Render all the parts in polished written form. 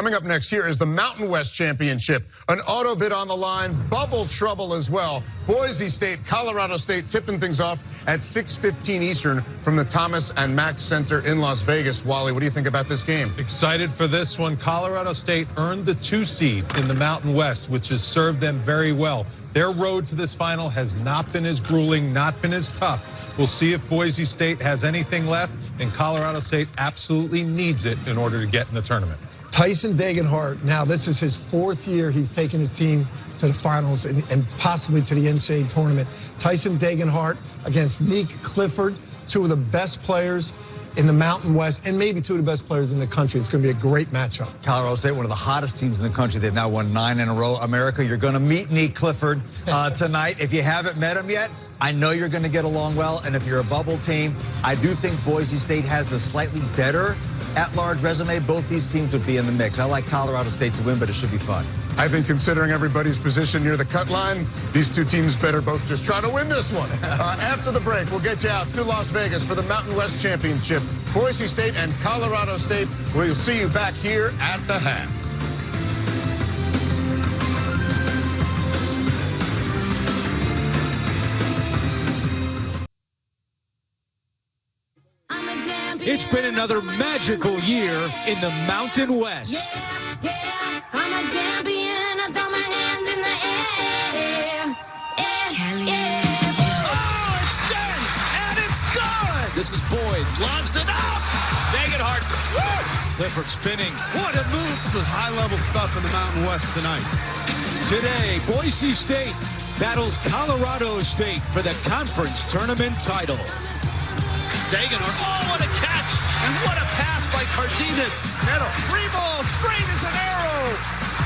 Coming up next, here is the Mountain West Championship. An auto bid on the line, bubble trouble as well. Boise State, Colorado State tipping things off at 6:15 Eastern from the Thomas and Mack Center in Las Vegas. Wally, what do you think about this game? Excited for this one. Colorado State earned the 2 seed in the Mountain West, which has served them very well. Their road to this final has not been as grueling, not been as tough. We'll see if Boise State has anything left, and Colorado State absolutely needs it in order to get in the tournament. Tyson Degenhart, now this is his 4th year he's taken his team to the finals and possibly to the NCAA tournament. Tyson Degenhart against Nick Clifford, 2 of the best players in the Mountain West and maybe 2 of the best players in the country. It's going to be a great matchup. Colorado State, one of the hottest teams in the country. They've now won 9 in a row. America, you're going to meet Nick Clifford tonight. If you haven't met him yet, I know you're going to get along well. And if you're a bubble team, I do think Boise State has the slightly better at-large resume. Both these teams would be in the mix. I like Colorado State to win, but it should be fun. I think considering everybody's position near the cut line, these 2 teams better both just try to win this one. After the break, we'll get you out to Las Vegas for the Mountain West Championship. Boise State and Colorado State. We'll see you back here at the half. It's been another magical year in the Mountain West. Yeah, I'm a champion. I throw my hands in the air. Oh, it's dense, and it's good. This is Boyd. Lobs it up. Degenhart. Clifford spinning. What a move. This was high-level stuff in the Mountain West tonight. Today, Boise State battles Colorado State for the conference tournament title. Degenhart, oh, what a catch, and what a pass by Cardenas. Free ball, straight as an arrow.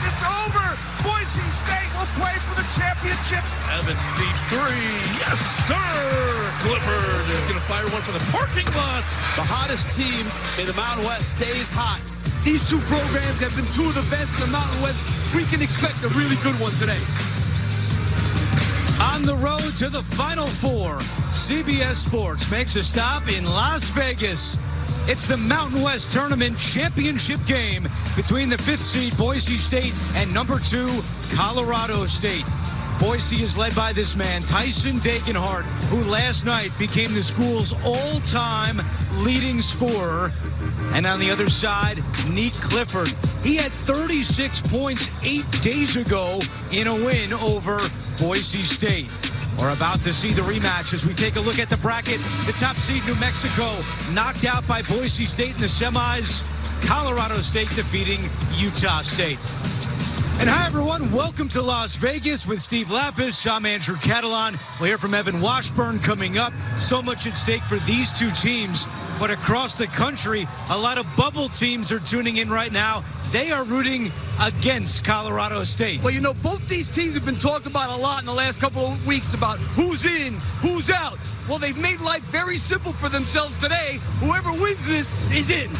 It's over. Boise State will play for the championship. Evans deep 3. Yes, sir. Clifford is going to fire one for the parking lots. The hottest team in the Mountain West stays hot. These 2 programs have been 2 of the best in the Mountain West. We can expect a really good one today. On the road to the Final Four, CBS Sports makes a stop in Las Vegas. It's the Mountain West Tournament Championship game between the 5th seed Boise State and number 2 Colorado State. Boise is led by this man, Tyson Degenhart, who last night became the school's all-time leading scorer. And on the other side, Nick Clifford. He had 36 points 8 days ago in a win over Boise State. We're about to see the rematch as we take a look at the bracket. The top seed, New Mexico, knocked out by Boise State in the semis. Colorado State defeating Utah State. And hi, everyone. Welcome to Las Vegas with Steve Lapis. I'm Andrew Catalan. We'll hear from Evan Washburn coming up. So much at stake for these 2 teams. But across the country, a lot of bubble teams are tuning in right now. They are rooting against Colorado State. Well, you know, both these teams have been talked about a lot in the last couple of weeks about who's in, who's out. Well, they've made life very simple for themselves today. Whoever wins this is in.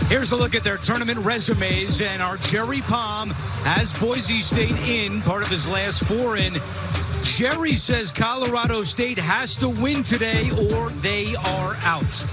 Here's a look at their tournament resumes, and our Jerry Palm has Boise State in, part of his last 4 in. Jerry says Colorado State has to win today or they are out.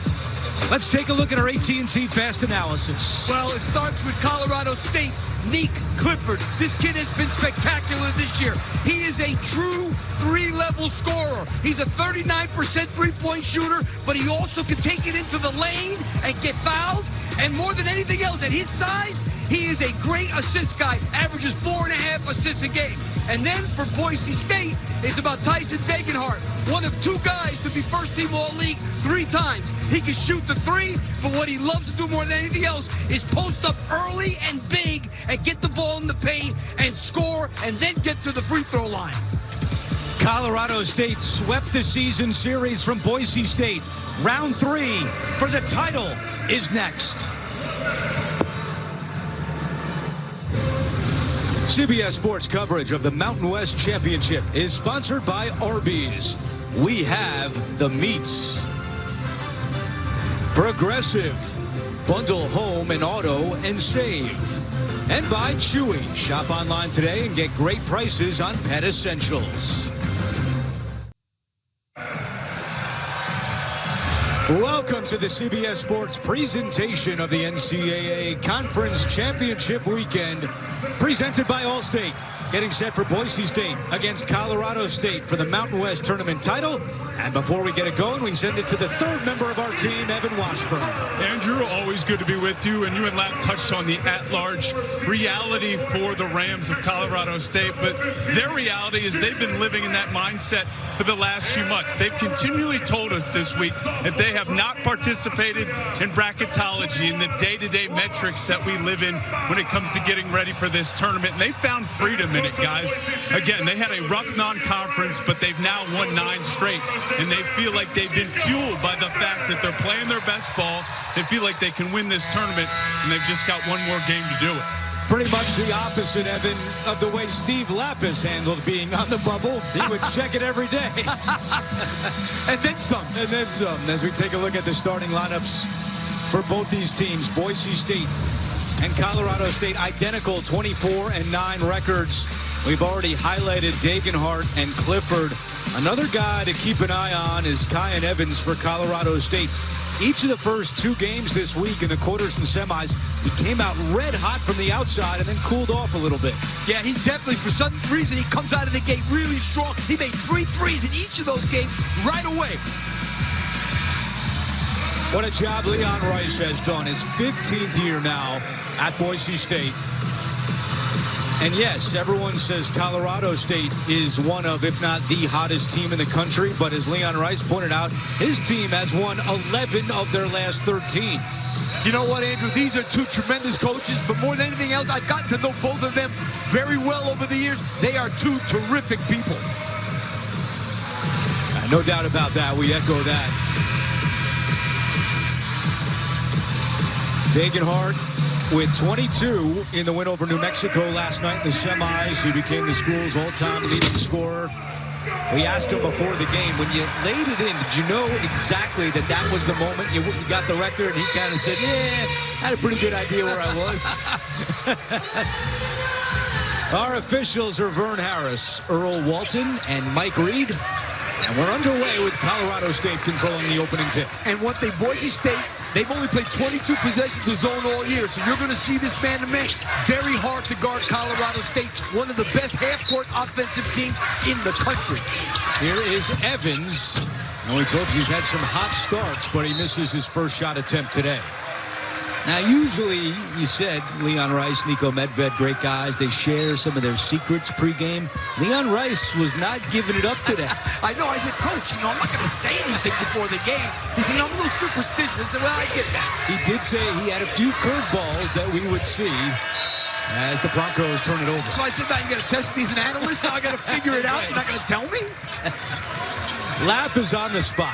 Let's take a look at our AT&T Fast Analysis. Well, it starts with Colorado State's Nick Clifford. This kid has been spectacular this year. He is a true 3-level scorer. He's a 39% three-point shooter, but he also can take it into the lane and get fouled. And more than anything else, at his size, he is a great assist guy, averages 4.5 assists a game. And then for Boise State, it's about Tyson Degenhart, one of 2 guys to be first-team All-League 3 times. He can shoot the 3, but what he loves to do more than anything else is post up early and big and get the ball in the paint and score and then get to the free throw line. Colorado State swept the season series from Boise State. Round 3 for the title is next. CBS Sports coverage of the Mountain West Championship is sponsored by Arby's. We have the meats. Progressive. Bundle home and auto and save. And by Chewy. Shop online today and get great prices on pet essentials. Welcome to the CBS Sports presentation of the NCAA Conference Championship Weekend, presented by Allstate. Getting set for Boise State against Colorado State for the Mountain West Tournament title. And before we get it going, we send it to the third member of our team, Evan Washburn. Andrew, always good to be with you. And you and Lap touched on the at-large reality for the Rams of Colorado State. But their reality is they've been living in that mindset for the last few months. They've continually told us this week that they have not participated in bracketology, in the day-to-day metrics that we live in when it comes to getting ready for this tournament. And they found freedom in it, guys. Again, they had a rough non-conference, but they've now won 9 straight. And they feel like they've been fueled by the fact that they're playing their best ball. They feel like they can win this tournament, and they've just got one more game to do it. Pretty much the opposite, Evan, of the way Steve Lapis handled being on the bubble. He would check it every day. And then some. And then some. As we take a look at the starting lineups for both these teams, Boise State and Colorado State, identical 24-9 records. We've already highlighted Degenhart and Clifford. Another guy to keep an eye on is Kyan Evans for Colorado State. Each of the first 2 games this week in the quarters and semis, he came out red hot from the outside and then cooled off a little bit. Yeah, he definitely, for some reason, he comes out of the gate really strong. He made 3 threes in each of those games right away. What a job Leon Rice has done. His 15th year now at Boise State. And yes, everyone says Colorado State is one of, if not the hottest team in the country. But as Leon Rice pointed out, his team has won 11 of their last 13. You know what, Andrew? These are 2 tremendous coaches. But more than anything else, I've gotten to know both of them very well over the years. They are 2 terrific people. No doubt about that. We echo that. Degenhart with 22 in the win over New Mexico last night in the semis. He became the school's all-time leading scorer. We asked him before the game, when you laid it in, did you know exactly that that was the moment you got the record? And he kind of said, yeah, I had a pretty good idea where I was. Our officials are Vern Harris, Earl Walton, and Mike Reed. And we're underway with Colorado State controlling the opening tip. And one thing, Boise State, they've only played 22 possessions of zone all year, so you're going to see this man-to-man. Very hard to guard Colorado State, one of the best half-court offensive teams in the country. Here is Evans. And we told you he's had some hot starts, but he misses his first shot attempt today. Now, usually, you said, Leon Rice, Nico Medved, great guys. They share some of their secrets pregame. Leon Rice was not giving it up today. I know. I said, Coach, I'm not going to say anything before the game. He said, I'm a little superstitious. I said, well, I get that. He did say he had a few curveballs that we would see as the Broncos turn it over. So I said, now you got to test me as an analyst? Now I got to figure it out? You're not going to tell me? Lap is on the spot,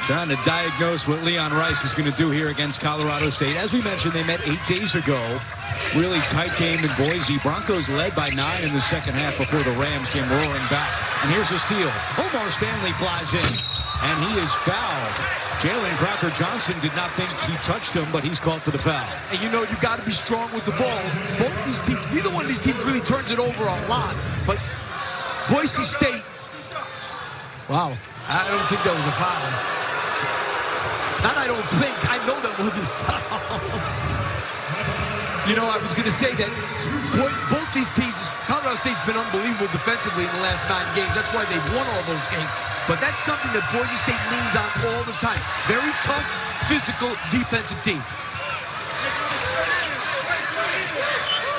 trying to diagnose what Leon Rice is going to do here against Colorado State. As we mentioned, they met 8 days ago. Really tight game in Boise. Broncos led by 9 in the second half before the Rams came roaring back. And here's a steal. Omar Stanley flies in, and he is fouled. Jalen Crocker-Johnson did not think he touched him, but he's called for the foul. And you know, you got to be strong with the ball. Both these teams, neither one of these teams really turns it over a lot. But Boise State, wow, I don't think that was a foul. Not I don't think, I know that wasn't a foul. You know, I was going to say that both these teams, Colorado State's been unbelievable defensively in the last 9 games. That's why they've won all those games. But that's something that Boise State leans on all the time. Very tough, physical, defensive team.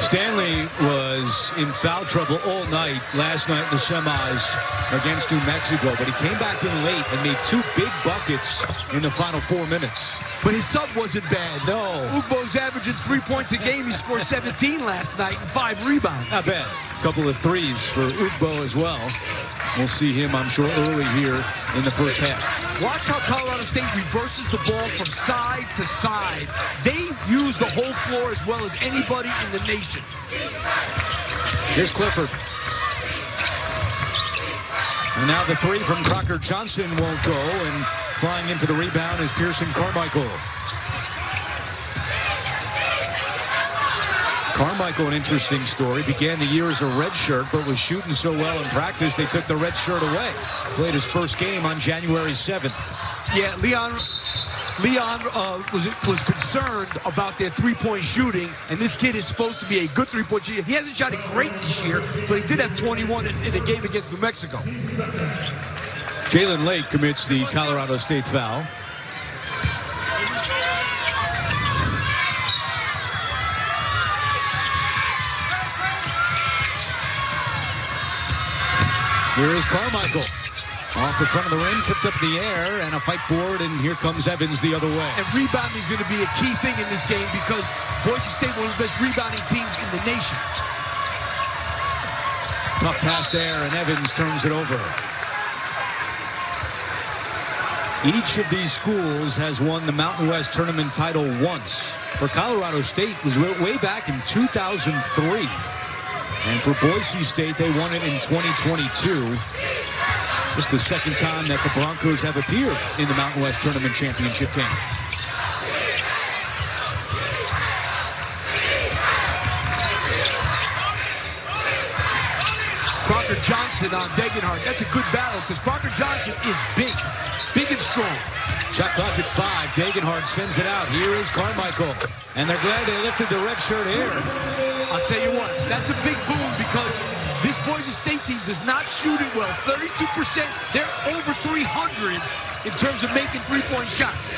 Stanley was in foul trouble all night last night in the semis against New Mexico, but he came back in late and made 2 big buckets in the final 4 minutes. But his sub wasn't bad. No. Ugbo's averaging 3 points a game. He scored 17 last night and 5 rebounds. Not bad. A couple of threes for Ugbo as well. We'll see him, I'm sure, early here in the first half. Watch how Colorado State reverses the ball from side to side. They use the whole floor as well as anybody in the nation. Here's Clifford. And now the 3 from Crocker-Johnson won't go, and flying in for the rebound is Pearson Carmichael. Carmichael, an interesting story. Began the year as a redshirt, but was shooting so well in practice, they took the red shirt away. Played his first game on January 7th. Yeah, Leon was concerned about their three-point shooting, and this kid is supposed to be a good three-point shooter. He hasn't shot it great this year, but he did have 21 in a game against New Mexico. Jalen Lake commits the Colorado State foul. Here is Carmichael. Off the front of the rim, tipped up in the air, and a fight forward, and here comes Evans the other way. And rebounding is going to be a key thing in this game because Boise State, one of the best rebounding teams in the nation. Tough pass there, and Evans turns it over. Each of these schools has won the Mountain West tournament title once. For Colorado State, it was way back in 2003. And for Boise State, they won it in 2022. This is the second time that the Broncos have appeared in the Mountain West Tournament Championship game. Crocker Johnson on Degenhardt. That's a good battle because Crocker Johnson is big and strong. Shot clock at 5. Degenhardt sends it out. Here is Carmichael. And they're glad they lifted the red shirt here. I'll tell you what, that's a big boom because this Boise State team does not shoot it well. 32%, they're over 300 in terms of making three-point shots.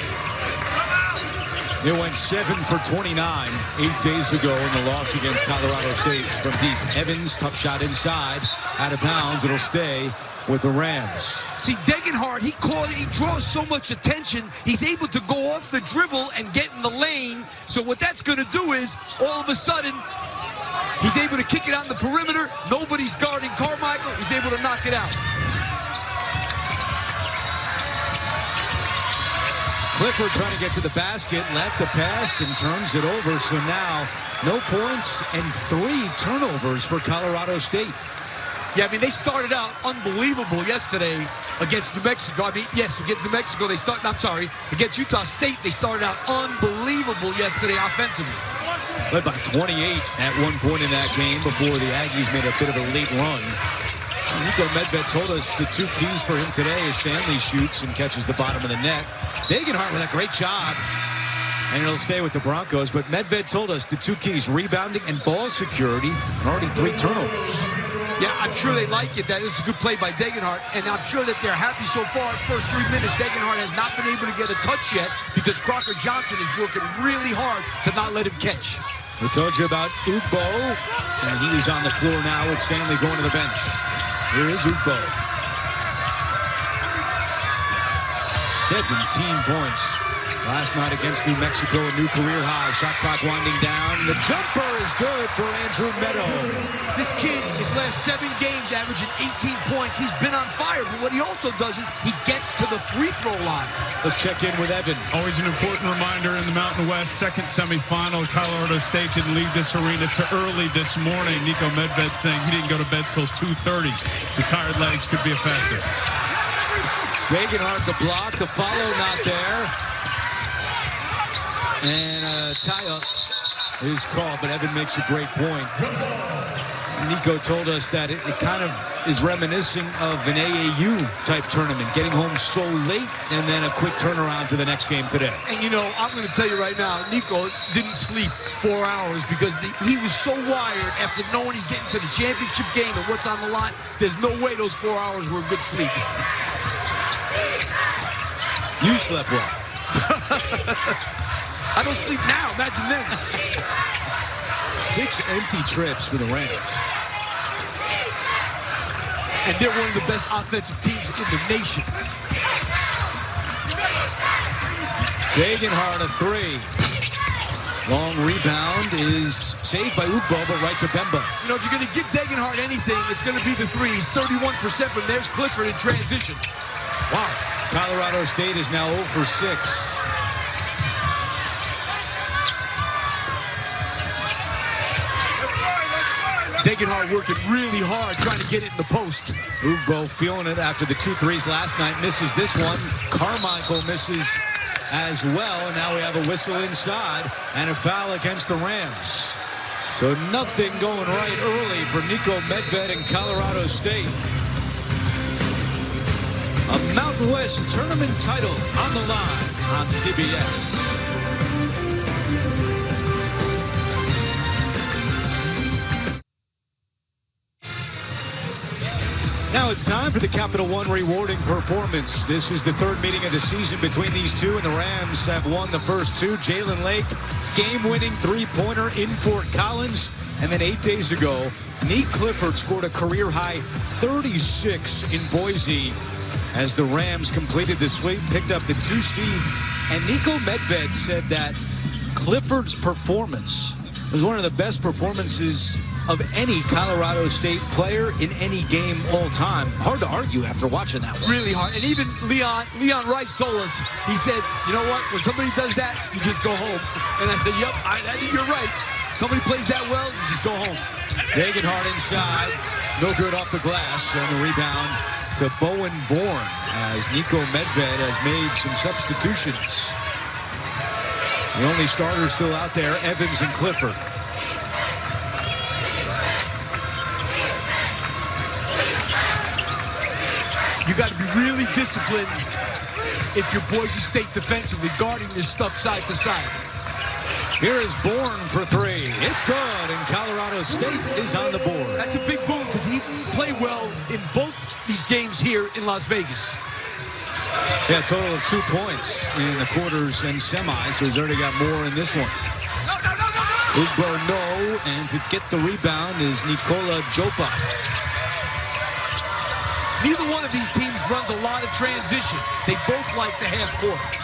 They went 7 for 29 8 days ago in the loss against Colorado State from deep. Evans, tough shot inside, out of bounds. It'll stay with the Rams. See, Degenhardt, he draws so much attention. He's able to go off the dribble and get in the lane. So what that's going to do is, all of a sudden, he's able to kick it on the perimeter. Nobody's guarding Carmichael. He's able to knock it out. Clifford trying to get to the basket, left a pass and turns it over. So now, no points and 3 turnovers for Colorado State. Yeah, I mean, they started out unbelievable yesterday against New Mexico. I mean, yes, against New Mexico, against Utah State, they started out unbelievable yesterday offensively. Led by 28 at one point in that game before the Aggies made a bit of a late run. Nico Medved told us the 2 keys for him today is Stanley shoots and catches the bottom of the net. Degenhardt with a great job, and it'll stay with the Broncos. But Medved told us the 2 keys, rebounding and ball security, and already 3 turnovers. Yeah, I'm sure they like it. That is a good play by Degenhardt, and I'm sure that they're happy so far. First 3 minutes, Degenhardt has not been able to get a touch yet because Crocker Johnson is working really hard to not let him catch. We told you about Ugbo, and he is on the floor now with Stanley going to the bench. Here is Ugbo. 17 points last night against New Mexico, a new career high. Shot clock winding down. The jumper is good for Andrew Meadow. This kid, his last 7 games, averaging 18 points. He's been on fire, but what he also does is he gets to the free throw line. Let's check in with Evan. Always an important reminder in the Mountain West second semifinal. Colorado State didn't leave this arena too early this morning. Nico Medved saying he didn't go to bed till 2:30, so tired legs could be a factor. Degenhardt the block, the follow not there. And a tie-up is called, but Evan makes a great point. Nico told us that it kind of is reminiscent of an AAU-type tournament, getting home so late and then a quick turnaround to the next game today. And, you know, I'm going to tell you right now, Nico didn't sleep 4 hours because he was so wired after knowing he's getting to the championship game and what's on the line. There's no way those 4 hours were good sleep. You slept well. I don't sleep now. Imagine then. 6 empty trips for the Rams. And they're one of the best offensive teams in the nation. Degenhardt a 3. Long rebound is saved by Ugbo, but right to Bemba. You know, if you're going to give Degenhardt anything, it's going to be the 3. He's 31% from there's Clifford in transition. Wow. Colorado State is now 0 for 6. Degenhardt working really hard trying to get it in the post. Ugbo feeling it after the 2 threes last night. Misses this one. Carmichael misses as well. And now we have a whistle inside and a foul against the Rams. So nothing going right early for Nico Medved and Colorado State. A Mountain West tournament title on the line on CBS. Now it's time for the Capital One rewarding performance. This is the third meeting of the season between these two, and the Rams have won the first two. Jalen Lake, game-winning three-pointer in Fort Collins. And then 8 days ago, Nick Clifford scored a career-high 36 in Boise as the Rams completed the sweep, picked up the 2 seed. And Niko Medved said that Clifford's performance was one of the best performances of any Colorado State player in any game all time. Hard to argue after watching that one. Really hard. And even Leon Rice told us, he said, you know what, when somebody does that, you just go home. And I said, yep, I think you're right. Somebody plays that well, you just go home. Degenhardt inside, no good off the glass, and the rebound to Bowen Bourne as Niko Medved has made some substitutions. The only starters still out there, Evans and Clifford. You got to be really disciplined if you're Boise State defensively, guarding this stuff side to side. Here is Bourne for three. It's good, and Colorado State is on the board. That's a big boom because he didn't play well in both these games here in Las Vegas. Yeah, a total of 2 points in the quarters and semis, so he's already got more in this one. No, and to get the rebound is Nikola Jopa. Neither one of these teams runs a lot of transition. They both like the half court.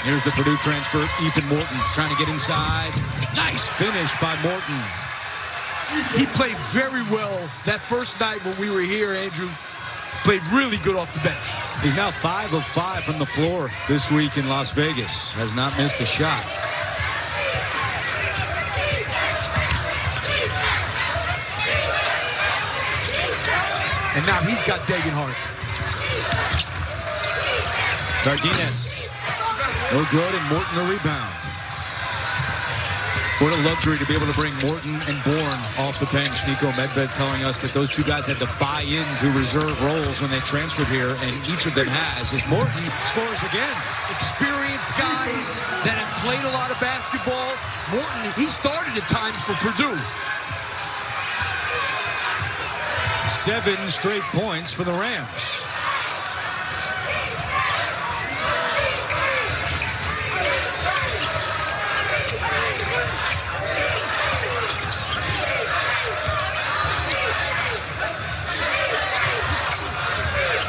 Here's the Purdue transfer, Ethan Morton, trying to get inside. Nice finish by Morton. He played very well that first night when we were here, Andrew. Played really good off the bench. He's now 5 of 5 from the floor this week in Las Vegas. Has not missed a shot. And now he's got Degenhardt. Cardenas. No good, and Morton the rebound. What a luxury to be able to bring Morton and Bourne off the bench. Niko Medved telling us that those two guys had to buy into reserve roles when they transferred here, and each of them has. As Morton scores again. Experienced guys that have played a lot of basketball. Morton, he started at times for Purdue. 7 straight points for the Rams.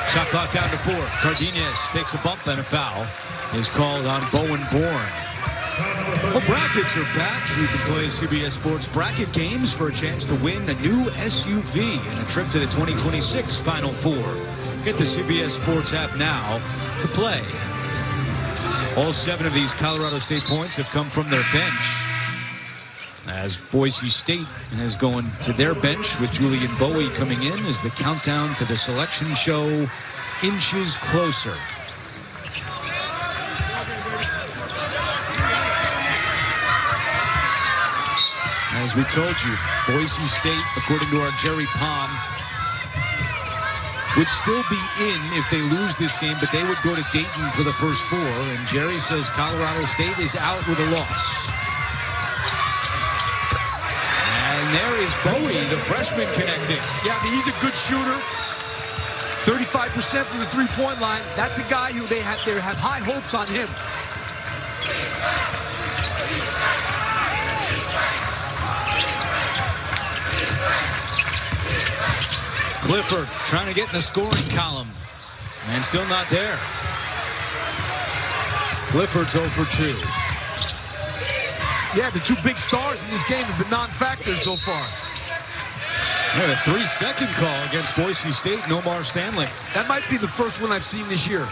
Shot clock down to 4. Cardenas takes a bump and a foul is called on Bowen Bourne. Well, brackets are back. You can play CBS Sports bracket games for a chance to win a new SUV and a trip to the 2026 Final Four. Get the CBS Sports app now to play. All 7 of these Colorado State points have come from their bench, as Boise State is going to their bench with Julian Bowie coming in as the countdown to the selection show inches closer. As we told you, Boise State, according to our Jerry Palm, would still be in if they lose this game, but they would go to Dayton for the first 4. And Jerry says Colorado State is out with a loss. And there is Bowie, the freshman, connecting. Yeah, I mean, he's a good shooter. 35% from the three-point line. That's a guy who they have high hopes on him. Clifford trying to get in the scoring column, and still not there. Clifford's 0 for 2. Yeah, the 2 big stars in this game have been non-factors so far. Yeah, a 3-second call against Boise State, Nomar Stanley. That might be the first one I've seen this year.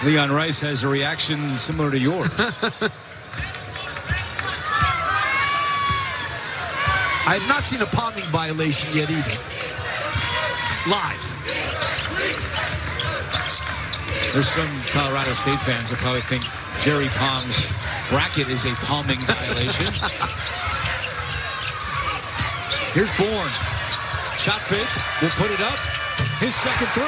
Leon Rice has a reaction similar to yours. I have not seen a palming violation yet either. Live. There's some Colorado State fans that probably think Jerry Palm's bracket is a palming violation. Here's Bourne. Shot fake, will put it up. His second three.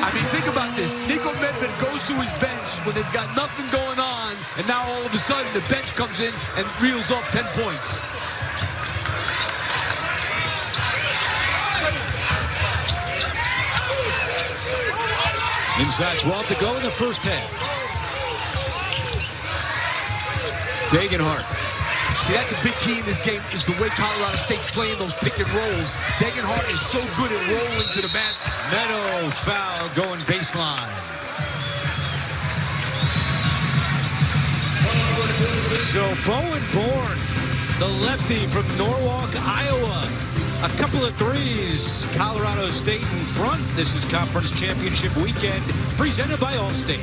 I mean, think about this. Niko Medved goes to his bench when they've got nothing going on, and now all of a sudden the bench comes in and reels off 10 points. Inside 12 to go in the first half. Degenhart. See, that's a big key in this game is the way Colorado State's playing those pick and rolls. Degenhart is so good at rolling to the basket. Meadow foul going baseline. So Bowen Bourne, the lefty from Norwalk, Iowa. A couple of threes. Colorado State in front. This is Conference Championship Weekend presented by Allstate.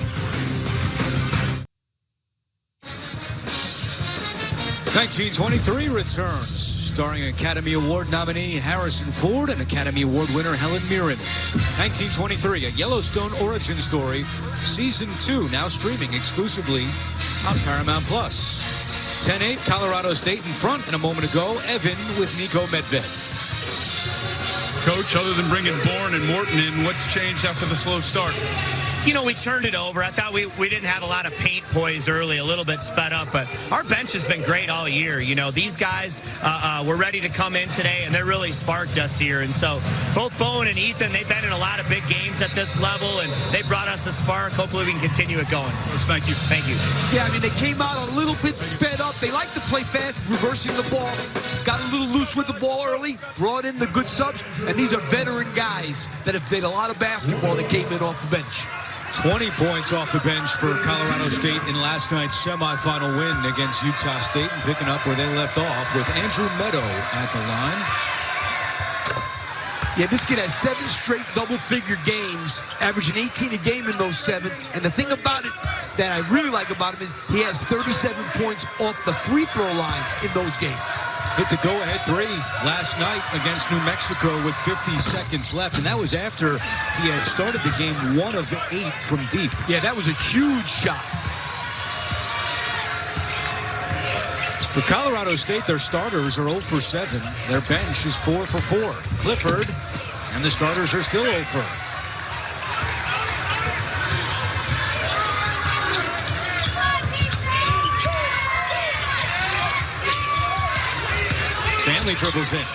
1923 returns, starring Academy Award nominee Harrison Ford and Academy Award winner Helen Mirren. 1923, a Yellowstone origin story, Season 2, now streaming exclusively on Paramount+. 10-8, Colorado State in front, and a moment ago, Evan with Niko Medved. Coach, other than bringing Bourne and Morton in, what's changed after the slow start? You know, we turned it over. I thought we didn't have a lot of paint poise early, a little bit sped up, but our bench has been great all year. You know, these guys were ready to come in today, and they really sparked us here. And so both Bowen and Ethan, they've been in a lot of big games at this level, and they brought us a spark. Hopefully we can continue it going. Thank you. Thank you. Yeah, I mean, they came out a little bit sped up. They like to play fast, reversing the ball. Got a little loose with the ball early, brought in the good subs, and these are veteran guys that have played a lot of basketball that came in off the bench. 20 points off the bench for Colorado State in last night's semifinal win against Utah State, and picking up where they left off with Andrew Meadow at the line. Yeah, this kid has 7 straight double-figure games, averaging 18 a game in those 7. And the thing about it that I really like about him is he has 37 points off the free throw line in those games. Hit the go-ahead 3 last night against New Mexico with 50 seconds left, and that was after he had started the game 1 of 8 from deep. Yeah, that was a huge shot. For Colorado State, their starters are 0 for 7. Their bench is 4 for 4. Clifford and the starters are still 0 for. Stanley dribbles in.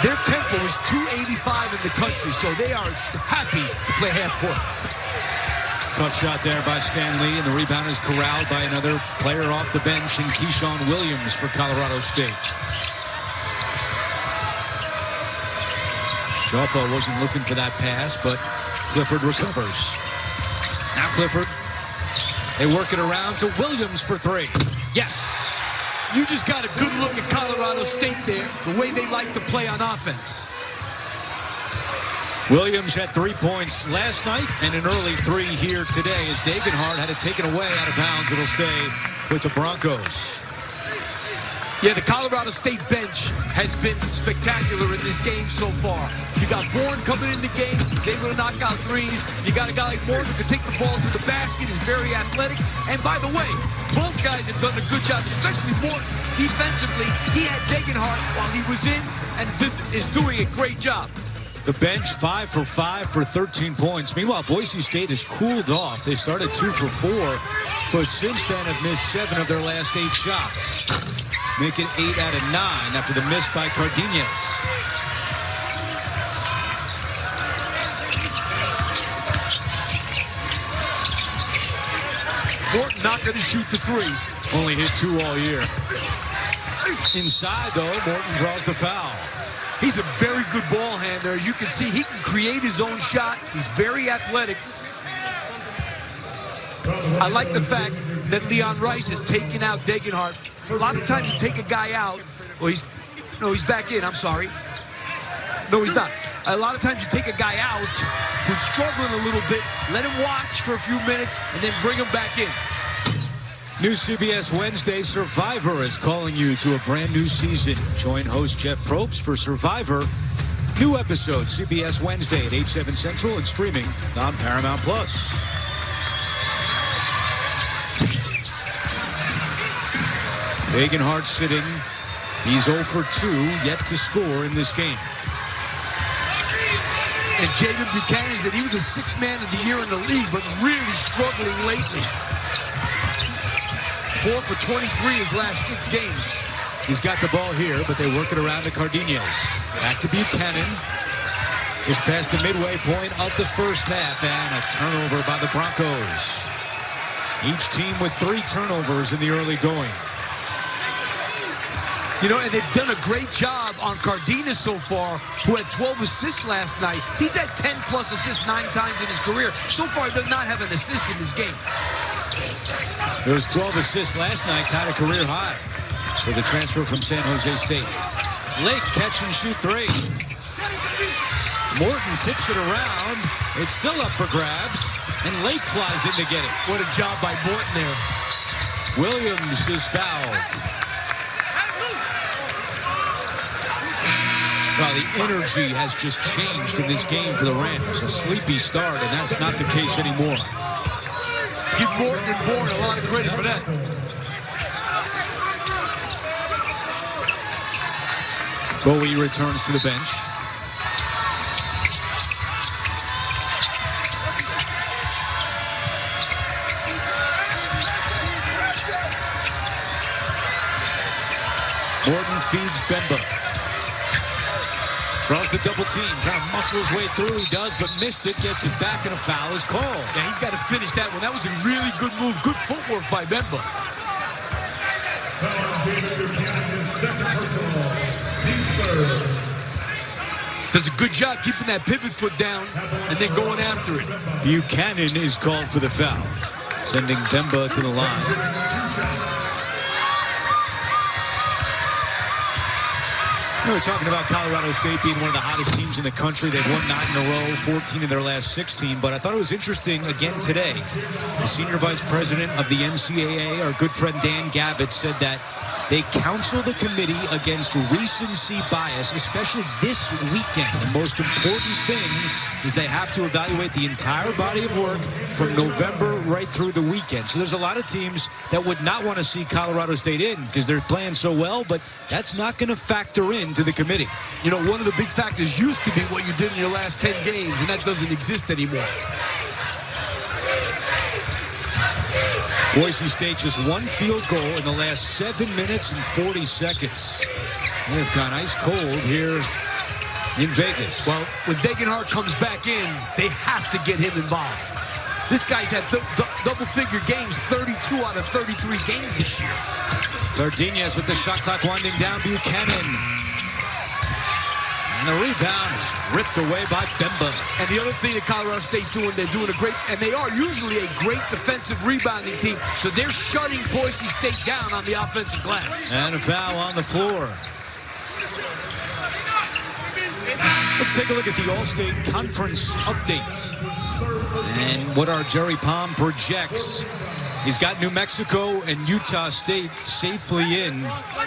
Their tempo is 285 in the country, so they are happy to play half court. Tough shot there by Stanley, and the rebound is corralled by another player off the bench in Keyshawn Williams for Colorado State. Jalpa wasn't looking for that pass, but Clifford recovers. Now Clifford. They work it around to Williams for 3. Yes. You just got a good look at Colorado State there, the way they like to play on offense. Williams had 3 points last night and an early 3 here today as Degenhart had it taken away out of bounds. It'll stay with the Broncos. Yeah, the Colorado State bench has been spectacular in this game so far. You got Bourne coming in the game. He's able to knock out threes. You got a guy like Bourne who can take the ball to the basket. He's very athletic. And by the way, both guys have done a good job, especially Bourne defensively. He had Degenhart while he was in and is doing a great job. The bench 5 for 5 for 13 points. Meanwhile, Boise State has cooled off. They started 2 for 4, but since then have missed 7 of their last 8 shots. Make it 8 out of 9 after the miss by Cardenas. Morton not going to shoot the 3. Only hit 2 all year. Inside, though, Morton draws the foul. He's a very good ball handler. As you can see, he can create his own shot. He's very athletic. I like the fact that Leon Rice is taking out Degenhart. A lot of times you take a guy out. Well, he's back in. I'm sorry. No, he's not. A lot of times you take a guy out who's struggling a little bit, let him watch for a few minutes, and then bring him back in. New CBS Wednesday, Survivor is calling you to a brand new season. Join host Jeff Probst for Survivor. New episode, CBS Wednesday at 8, 7 Central and streaming on Paramount+. Degenhardt sitting. He's 0 for 2, yet to score in this game. And Jaden Buchanan said he was a 6th man of the year in the league, but really struggling lately. 4 for 23 his last 6 games. He's got the ball here, but they work it around to Cardenas. Back to Buchanan. Just past the midway point of the first half, and a turnover by the Broncos. Each team with 3 turnovers in the early going. You know, and they've done a great job on Cardenas so far, who had 12 assists last night. He's had 10-plus assists 9 times in his career. So far, he does not have an assist in this game. Those 12 assists last night tied a career high for the transfer from San Jose State. Lake catch and shoot 3. Morton tips it around. It's still up for grabs, and Lake flies in to get it. What a job by Morton there. Williams is fouled. Well, the energy has just changed in this game for the Rams. A sleepy start, and that's not the case anymore. Give Morton and Bourne a lot of credit for that. Bowie returns to the bench. Morton feeds Bemba. Draws the double team, trying to muscle his way through. He does, but missed it. Gets it back, and a foul is called. Yeah, he's got to finish that one. That was a really good move. Good footwork by Bemba. Does a good job keeping that pivot foot down and then going after it. Buchanan is called for the foul, sending Bemba to the line. We were talking about Colorado State being one of the hottest teams in the country. They've won 9 in a row, 14 in their last 16. But I thought it was interesting, again today, the senior vice president of the NCAA, our good friend Dan Gavitt, said that they counsel the committee against recency bias, especially this weekend. The most important thing is they have to evaluate the entire body of work from November right through the weekend. So there's a lot of teams that would not want to see Colorado State in because they're playing so well, but that's not going to factor into the committee. You know, one of the big factors used to be what you did in your last 10 games, and that doesn't exist anymore. Boise State just 1 field goal in the last 7 minutes and 40 seconds. They've gone ice cold here in Vegas. Well, when Degenhardt comes back in, they have to get him involved. This guy's had double-figure games, 32 out of 33 games this year. Cardenas with the shot clock winding down. Buchanan. And the rebound is ripped away by Bemba. And the other thing that Colorado State's doing, they're doing a great, and they are usually a great defensive rebounding team, so they're shutting Boise State down on the offensive glass. And a foul on the floor. Let's take a look at the All-State Conference update. And what our Jerry Palm projects. He's got New Mexico and Utah State safely in.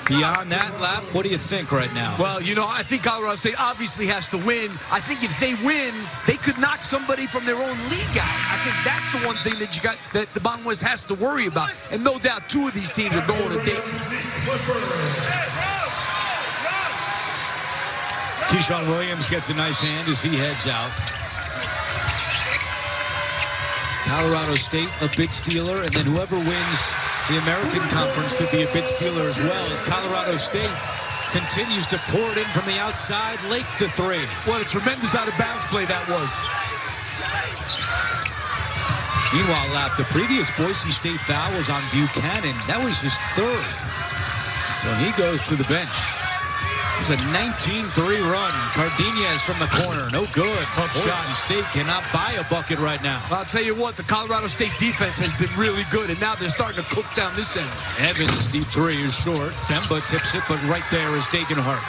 Beyond that, Lap, what do you think right now? Well, you know, I think Colorado State obviously has to win. I think if they win, they could knock somebody from their own league out. I think that's the one thing that that the Mountain West has to worry about. And no doubt 2 of these teams are going to Dayton. Keyshawn Williams gets a nice hand as he heads out. Colorado State, a bid stealer, and then whoever wins the American Conference could be a bid stealer as well, as Colorado State continues to pour it in from the outside. Lake to 3. What a tremendous out-of-bounds play that was. Meanwhile, Lap, the previous Boise State foul was on Buchanan. That was his 3rd. So he goes to the bench. It's a 19-3 run. Cardenas from the corner. No good. Boise State cannot buy a bucket right now. I'll tell you what, the Colorado State defense has been really good, and now they're starting to cook down this end. Evans' deep 3 is short. Bemba tips it, but right there is Degenhardt.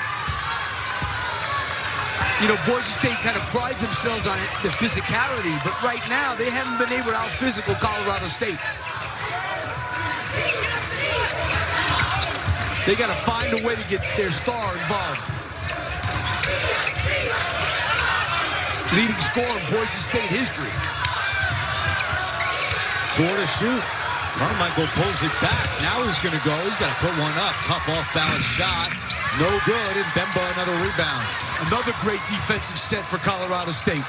You know, Boise State kind of prides themselves on the physicality, but right now they haven't been able to out-physical Colorado State. They got to find a way to get their star involved. Leading scorer in Boise State history. 4 to shoot. Carmichael pulls it back. Now he's going to go. He's got to put one up. Tough off-balance shot. No good, and Bemba another rebound. Another great defensive set for Colorado State.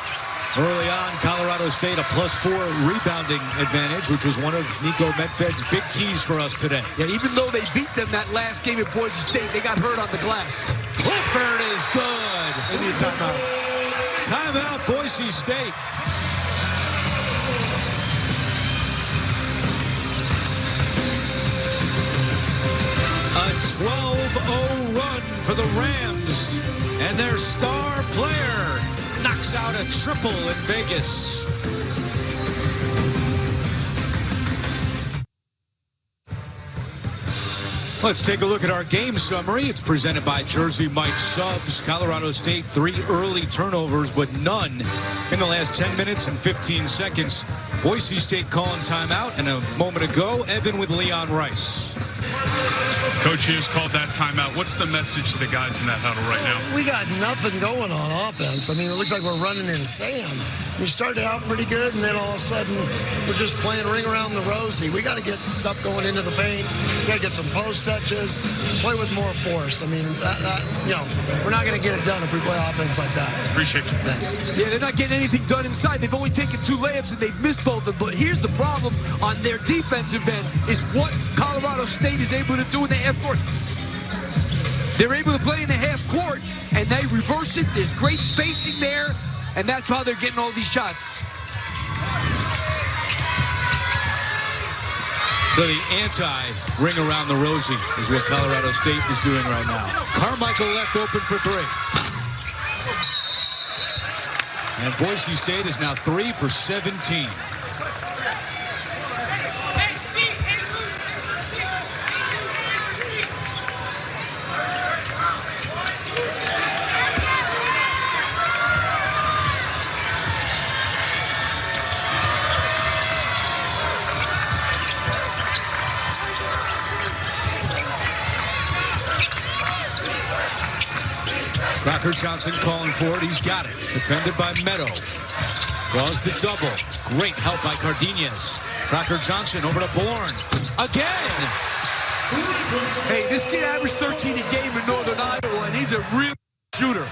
Early on, Colorado State a +4 rebounding advantage, which was one of Nico Medved's big keys for us today. Yeah, even though they beat them that last game at Boise State, they got hurt on the glass. Clifford is good. They need a timeout. Timeout, Boise State. A 12-0 run for the Rams, and their star player knocks out a triple in Vegas. Let's take a look at our game summary. It's presented by Jersey Mike Subs. Colorado State, 3 early turnovers, but none in the last 10 minutes and 15 seconds. Boise State calling timeout, and a moment ago, Evan with Leon Rice. Coach Hughes called that timeout. What's the message to the guys in that huddle right now? We got nothing going on offense. I mean, it looks like we're running in sand. We started out pretty good, and then all of a sudden, we're just playing ring around the rosy. We got to get stuff going into the paint. We got to get some post touches, play with more force. I mean, we're not going to get it done if we play offense like that. Appreciate you. Thanks. Yeah, they're not getting anything done inside. They've only taken 2 layups, and they've missed both of them. But here's the problem on their defensive end is what Colorado State is able to do in the half court. They're able to play in the half court, and they reverse it. There's great spacing there, and that's how they're getting all these shots. So the anti-ring around the rosy is what Colorado State is doing right now. Carmichael left open for 3. And Boise State is now 3 for 17. Crocker Johnson calling for it. He's got it. Defended by Meadow. Draws the double. Great help by Cardenas. Crocker Johnson over to Bourne. Again! Hey, this kid averaged 13 a game in Northern Iowa, and he's a real shooter.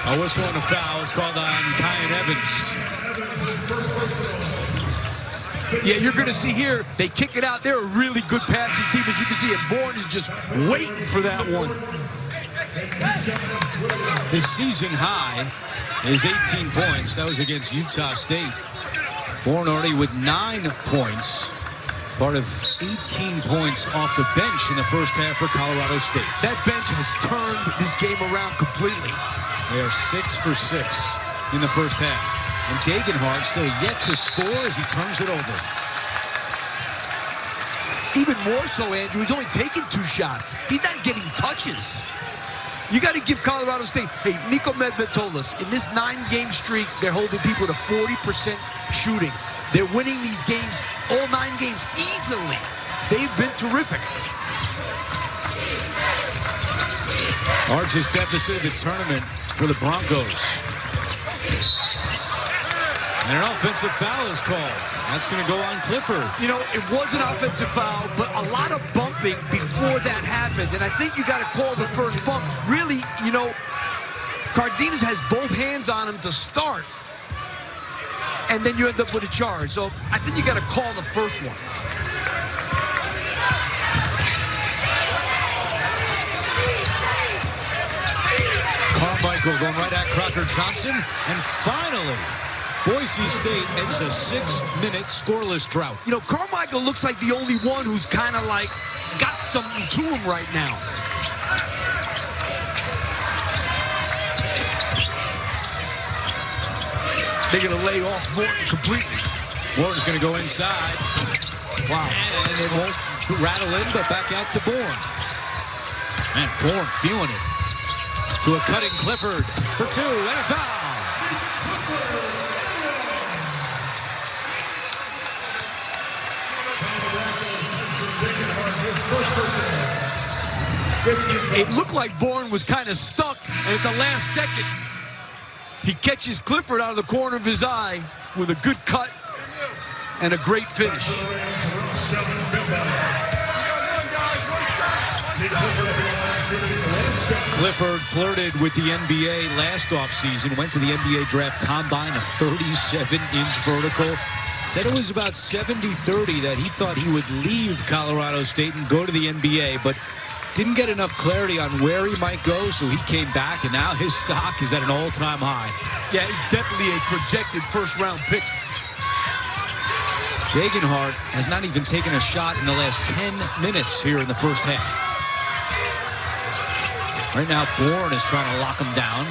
A whistle and a foul is called on Kyan Evans. Yeah, you're going to see here, they kick it out. They're a really good passing team, as you can see. And Bourne is just waiting for that one. His season high is 18 points. That was against Utah State. Bourne already with 9 points. Part of 18 points off the bench in the first half for Colorado State. That bench has turned this game around completely. They are 6 for 6 in the first half. And Degenhardt still yet to score as he turns it over. Even more so, Andrew, he's only taken 2 shots. He's not getting touches. You got to give Colorado State, hey, Nico Medved told us, in this 9-game streak, they're holding people to 40% shooting. They're winning these games, all 9 games, easily. They've been terrific. Largest deficit of the tournament for the Broncos. And an offensive foul is called. That's going to go on Clifford. You know, it was an offensive foul, but a lot of bumping before that happened. And I think you got to call the first bump. Really, you know, Cardenas has both hands on him to start. And then you end up with a charge. So I think you got to call the first one. Carmichael going right at Crocker Johnson. And finally, Boise State ends a 6-minute scoreless drought. You know, Carmichael looks like the only one who's kind of like got something to him right now. They're going to lay off Morton completely. Morton's going to go inside. Wow. And it won't rattle in, but back out to Bourne. Man, Bourne feeling it. To a cutting Clifford for 2 and a foul. It looked like Bourne was kind of stuck, and at the last second, he catches Clifford out of the corner of his eye with a good cut and a great finish. Clifford flirted with the NBA last offseason, went to the NBA draft combine, a 37-inch vertical. Said it was about 70-30 that he thought he would leave Colorado State and go to the NBA, but didn't get enough clarity on where he might go, so he came back, and now his stock is at an all-time high. Yeah, it's definitely a projected first-round pick. Degenhart has not even taken a shot in the last 10 minutes here in the first half. Right now, Bourne is trying to lock him down.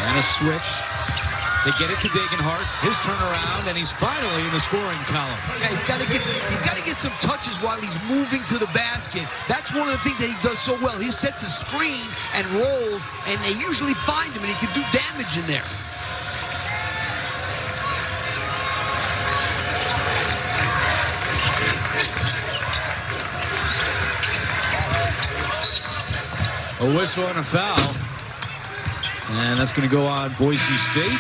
And a switch. They get it to Degenhart. His turnaround, and he's finally in the scoring column. Yeah, he's got to get some touches while he's moving to the basket. That's one of the things that he does so well. He sets a screen and rolls, and they usually find him, and he can do damage in there. A whistle and a foul. And that's going to go on Boise State.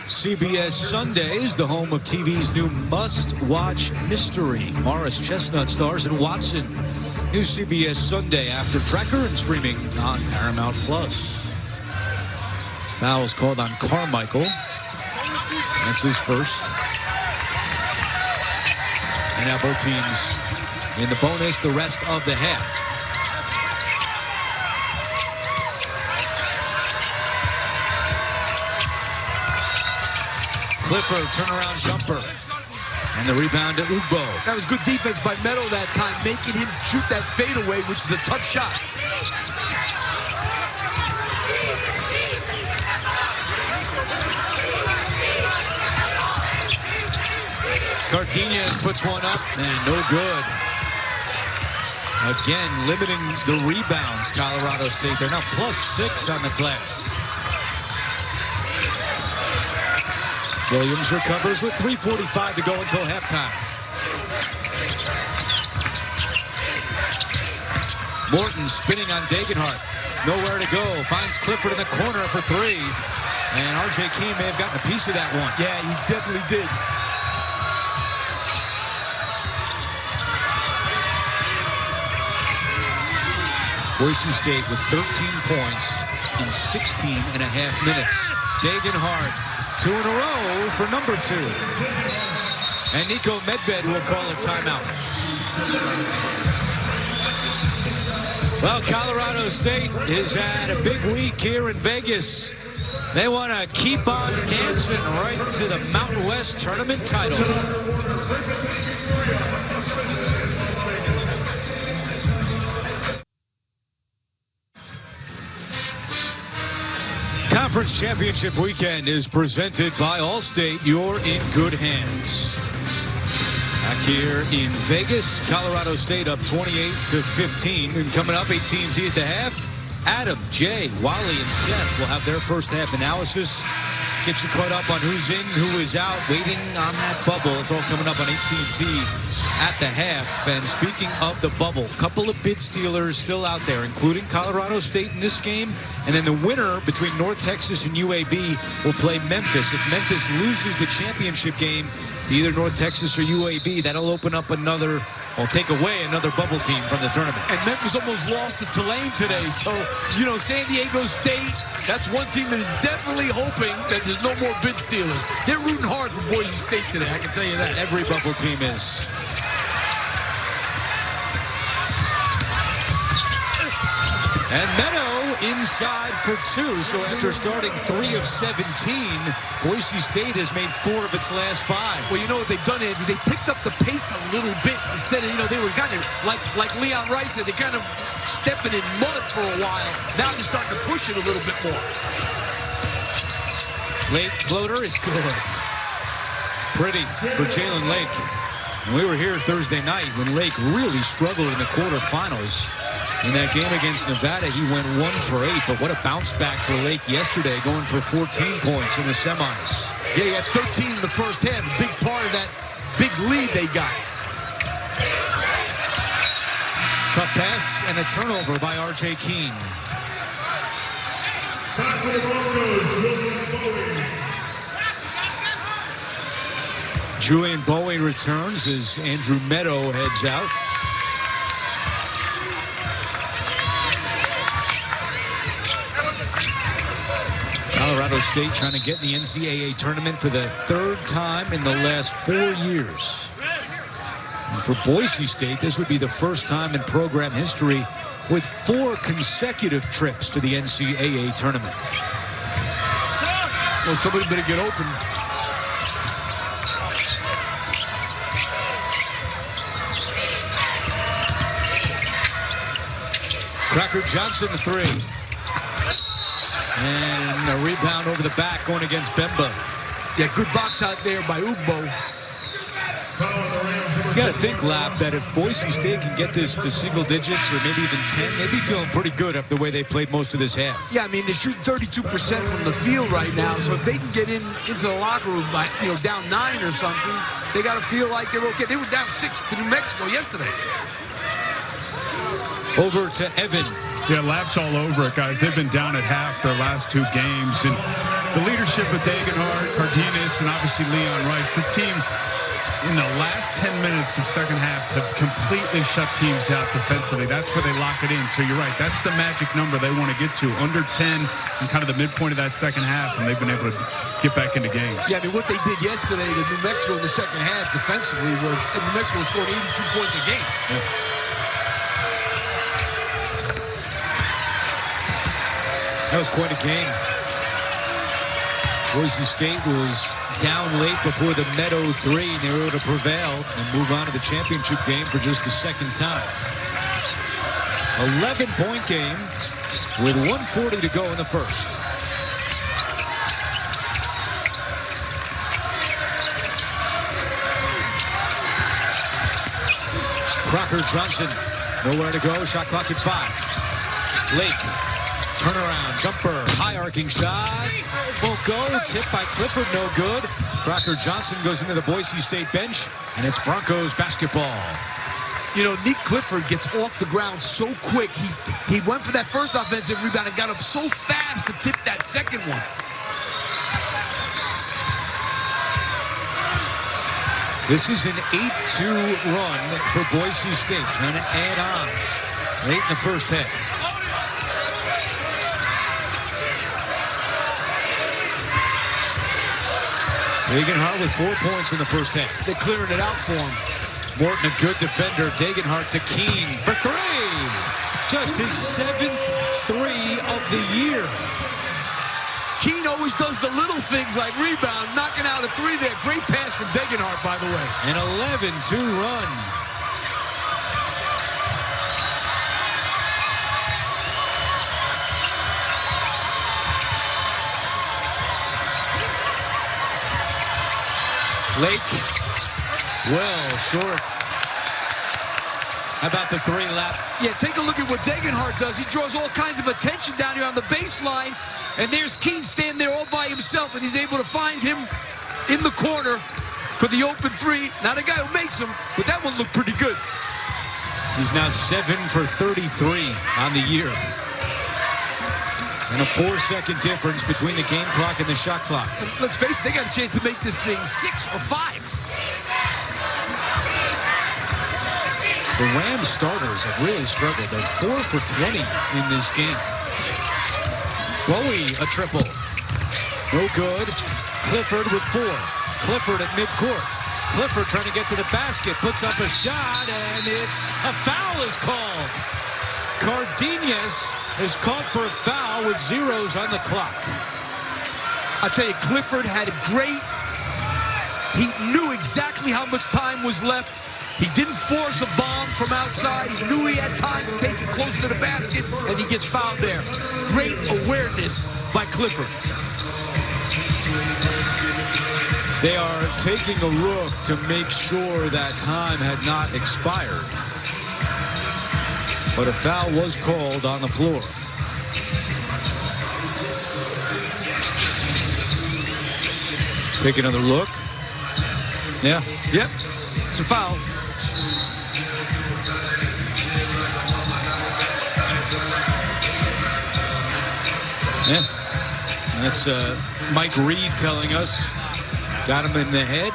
CBS Sundays, the home of TV's new must-watch mystery. Morris Chestnut stars in Watson. New CBS Sunday after Tracker and streaming on Paramount+. Foul is called on Carmichael. That's his first. And now both teams in the bonus the rest of the half. Clifford, turnaround jumper. And the rebound to Ugbo. That was good defense by Meadow that time, making him shoot that fadeaway, which is a tough shot. Cardenas puts one up, and no good. Again, limiting the rebounds, Colorado State. They're now +6 on the glass. Williams recovers with 3:45 to go until halftime. Morton spinning on Degenhart. Nowhere to go. Finds Clifford in the corner for three. And R.J. King may have gotten a piece of that one. Yeah, he definitely did. Boise State with 13 points in 16 and a half minutes. Degenhart, 2 in a row for number 2. And Nico Medved will call a timeout. Well, Colorado State has had a big week here in Vegas. They want to keep on dancing right to the Mountain West tournament title. Conference Championship Weekend is presented by Allstate. You're in good hands. Back here in Vegas, Colorado State up 28-15. And coming up, AT&T at the half. Adam, Jay, Wally, and Seth will have their first half analysis. Get you caught up on who's in, who is out, waiting on that bubble. It's all coming up on AT&T at the half. And speaking of the bubble, a couple of bid stealers still out there, including Colorado State in this game. And then the winner between North Texas and UAB will play Memphis. If Memphis loses the championship game to either North Texas or UAB, that'll open up another, or take away another bubble team from the tournament. And Memphis almost lost to Tulane today. So, you know, San Diego State, that's one team that is definitely hoping that there's no more bid stealers. They're rooting hard for Boise State today, I can tell you that. Every bubble team is. And Meadow inside for 2. So after starting 3 of 17, Boise State has made 4 of its last 5. Well, you know what they've done, Andrew? They picked up the pace a little bit. Instead of, you know, they were kind of like Leon Rice said, they kind of stepping in mud for a while. Now they're starting to push it a little bit more. Lake floater is good. Pretty for Jalen Lake. And we were here Thursday night when Lake really struggled in the quarterfinals. In that game against Nevada, he went 1 for 8, but what a bounce back for Lake yesterday, going for 14 points in the semis. Yeah, he had 13 in the first half. A big part of that big lead they got. Tough pass and a turnover by R.J. Keene. Julian Bowie returns as Andrew Meadow heads out. Colorado State trying to get in the NCAA tournament for the third time in the last 4 years. And for Boise State, this would be the first time in program history with 4 consecutive trips to the NCAA tournament. Well, somebody better get open. Cracker Johnson, the 3. And a rebound over the back going against Bemba. Yeah, good box out there by Ugbo. You got to think, Lap, that if Boise State can get this to single digits or maybe even 10, they'd be feeling pretty good after the way they played most of this half. Yeah, I mean, they're shooting 32% from the field right now, so if they can get into the locker room by, down 9 or something, they got to feel like they're okay. They were down 6 to New Mexico yesterday. Over to Evan. Yeah, Lap's all over it, guys. They've been down at half their last 2 games. And the leadership of Degenhardt, Cardenas, and obviously Leon Rice, the team in the last 10 minutes of second halves have completely shut teams out defensively. That's where they lock it in. So you're right. That's the magic number they want to get to. Under 10 and kind of the midpoint of that second half, and they've been able to get back into games. Yeah, I mean, what they did yesterday to New Mexico in the second half defensively was New Mexico scored 82 points a game. Yeah. That was quite a game. Boise State was down late before the Meadow 3, and they were able to prevail and move on to the championship game for just the second time. 11-point game with 1:40 to go in the first. Crocker Johnson, nowhere to go. Shot clock at 5. Lake. Turnaround, jumper, high arcing shot. Won't go. Tipped by Clifford, no good. Crocker Johnson goes into the Boise State bench, and it's Broncos basketball. Nick Clifford gets off the ground so quick. He went for that first offensive rebound and got up so fast to tip that second one. This is an 8-2 run for Boise State, trying to add on late in the first half. Degenhardt with 4 points in the first half. They're clearing it out for him. Morton, a good defender. Degenhardt to Keene for 3. Just his 7th 3 of the year. Keene always does the little things like rebound, knocking out a 3 there. Great pass from Degenhardt, by the way. An 11-2 run. Lake, well short. How about the 3, Lap? Yeah, take a look at what Degenhardt does. He draws all kinds of attention down here on the baseline, and there's Keene standing there all by himself, and he's able to find him in the corner for the open 3. Not a guy who makes them, but that one looked pretty good. He's now 7 for 33 on the year. And a 4-second difference between the game clock and the shot clock. And let's face it, they got a chance to make this thing 6 or 5. The Rams starters have really struggled. They're 4 for 20 in this game. Bowie, a triple. No good. Clifford with 4. Clifford at midcourt. Clifford trying to get to the basket. Puts up a shot, and it's a foul is called. Cardenas is caught for a foul with 0s on the clock. I'll tell you, Clifford had a great... He knew exactly how much time was left. He didn't force a bomb from outside. He knew he had time to take it close to the basket, and he gets fouled there. Great awareness by Clifford. They are taking a look to make sure that time had not expired. But a foul was called on the floor. Take another look. Yeah. Yep. It's a foul. Yeah. That's Mike Reed telling us. Got him in the head,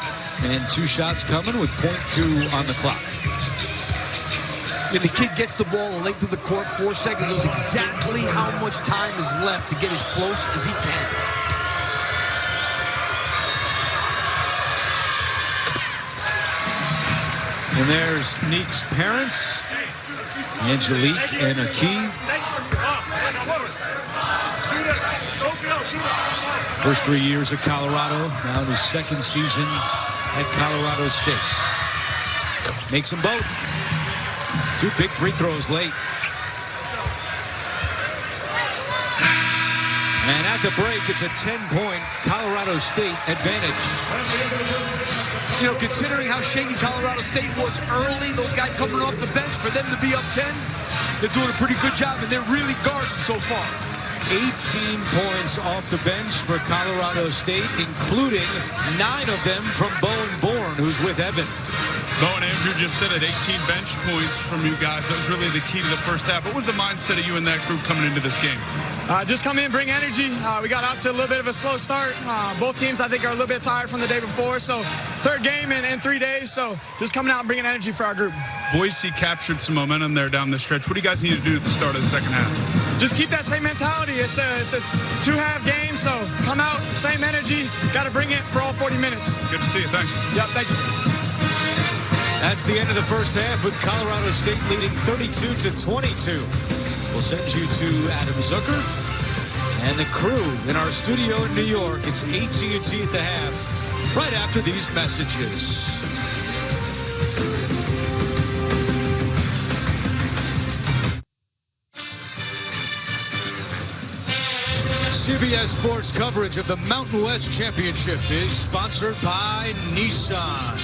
and 2 shots coming with .2 on the clock. And the kid gets the ball the length of the court, 4 seconds, knows exactly how much time is left to get as close as he can. And there's Neek's parents, Angelique and Aki. First 3 years at Colorado, now in his 2nd season at Colorado State. Makes them both. 2 big free throws late. And at the break, it's a 10-point Colorado State advantage. You know, considering how shaky Colorado State was early, those guys coming off the bench, for them to be up 10, they're doing a pretty good job, and they're really guarding so far. 18 points off the bench for Colorado State, including 9 of them from Bowen Bourne, who's with Evan. Bo and Andrew just said it, 18 bench points from you guys. That was really the key to the first half. What was the mindset of you and that group coming into this game? Just come in, bring energy. We got out to a little bit of a slow start. Both teams, I think, are a little bit tired from the day before. So 3rd game in 3 days. So just coming out and bringing energy for our group. Boise captured some momentum there down the stretch. What do you guys need to do at the start of the second half? Just keep that same mentality. It's a 2-half game, so come out, same energy. Got to bring it for all 40 minutes. Good to see you. Thanks. Yep, thank you. That's the end of the first half with Colorado State leading 32-22. We'll send you to Adam Zucker and the crew in our studio in New York. It's AT&T at the half, right after these messages. CBS Sports coverage of the Mountain West Championship is sponsored by Nissan.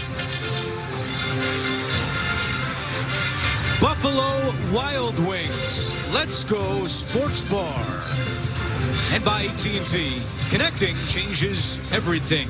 Buffalo Wild Wings. Let's go Sports Bar. And by AT&T. Connecting changes everything.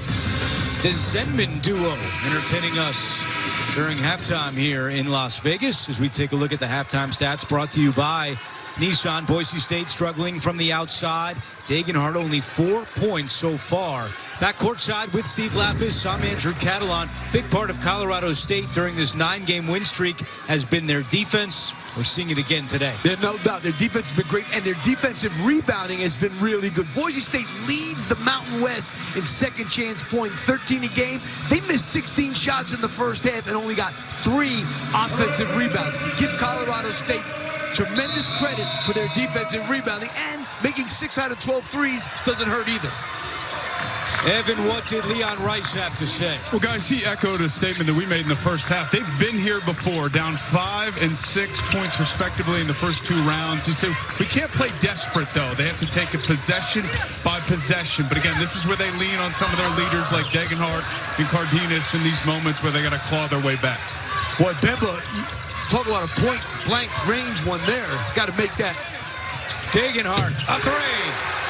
The Zenman duo entertaining us during halftime here in Las Vegas as we take a look at the halftime stats brought to you by Nissan. Boise State struggling from the outside. Degenhardt only 4 points so far. Back courtside with Steve Lapis, I'm Andrew Catalon. Big part of Colorado State during this 9-game win streak has been their defense. We're seeing it again today. Yeah, no doubt. Their defense has been great, and their defensive rebounding has been really good. Boise State leads the Mountain West in second chance point, 13 a game. They missed 16 shots in the first half and only got 3 offensive rebounds. Give Colorado State tremendous credit for their defensive rebounding, and making 6 out of 12 threes doesn't hurt either. Evan, what did Leon Rice have to say? Well, guys, he echoed a statement that we made in the first half. They've been here before, down 5 and 6 points respectively in the first 2 rounds. He said, we can't play desperate, though. They have to take it possession by possession. But again, this is where they lean on some of their leaders like Degenhardt and Cardenas in these moments where they got to claw their way back. Boy, Bemba, talk about a point-blank range one there. Got to make that. Degenhardt, a 3.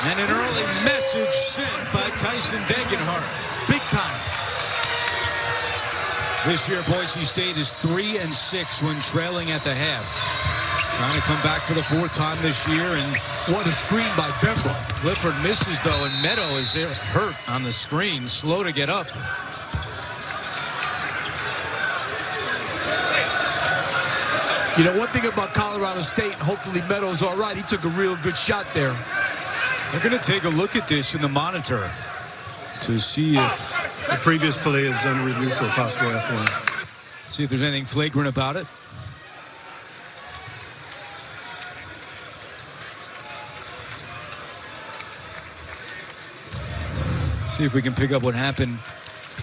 And an early message sent by Tyson Degenhardt. Big time. This year, Boise State is 3-6 when trailing at the half. Trying to come back for the 4th time this year. And what a screen by Bemba. Clifford misses, though, and Meadow is hurt on the screen. Slow to get up. You know, one thing about Colorado State, hopefully Meadow's all right. He took a real good shot there. They're going to take a look at this in the monitor to see if the previous play is under review for a possible F1. See if there's anything flagrant about it. See if we can pick up what happened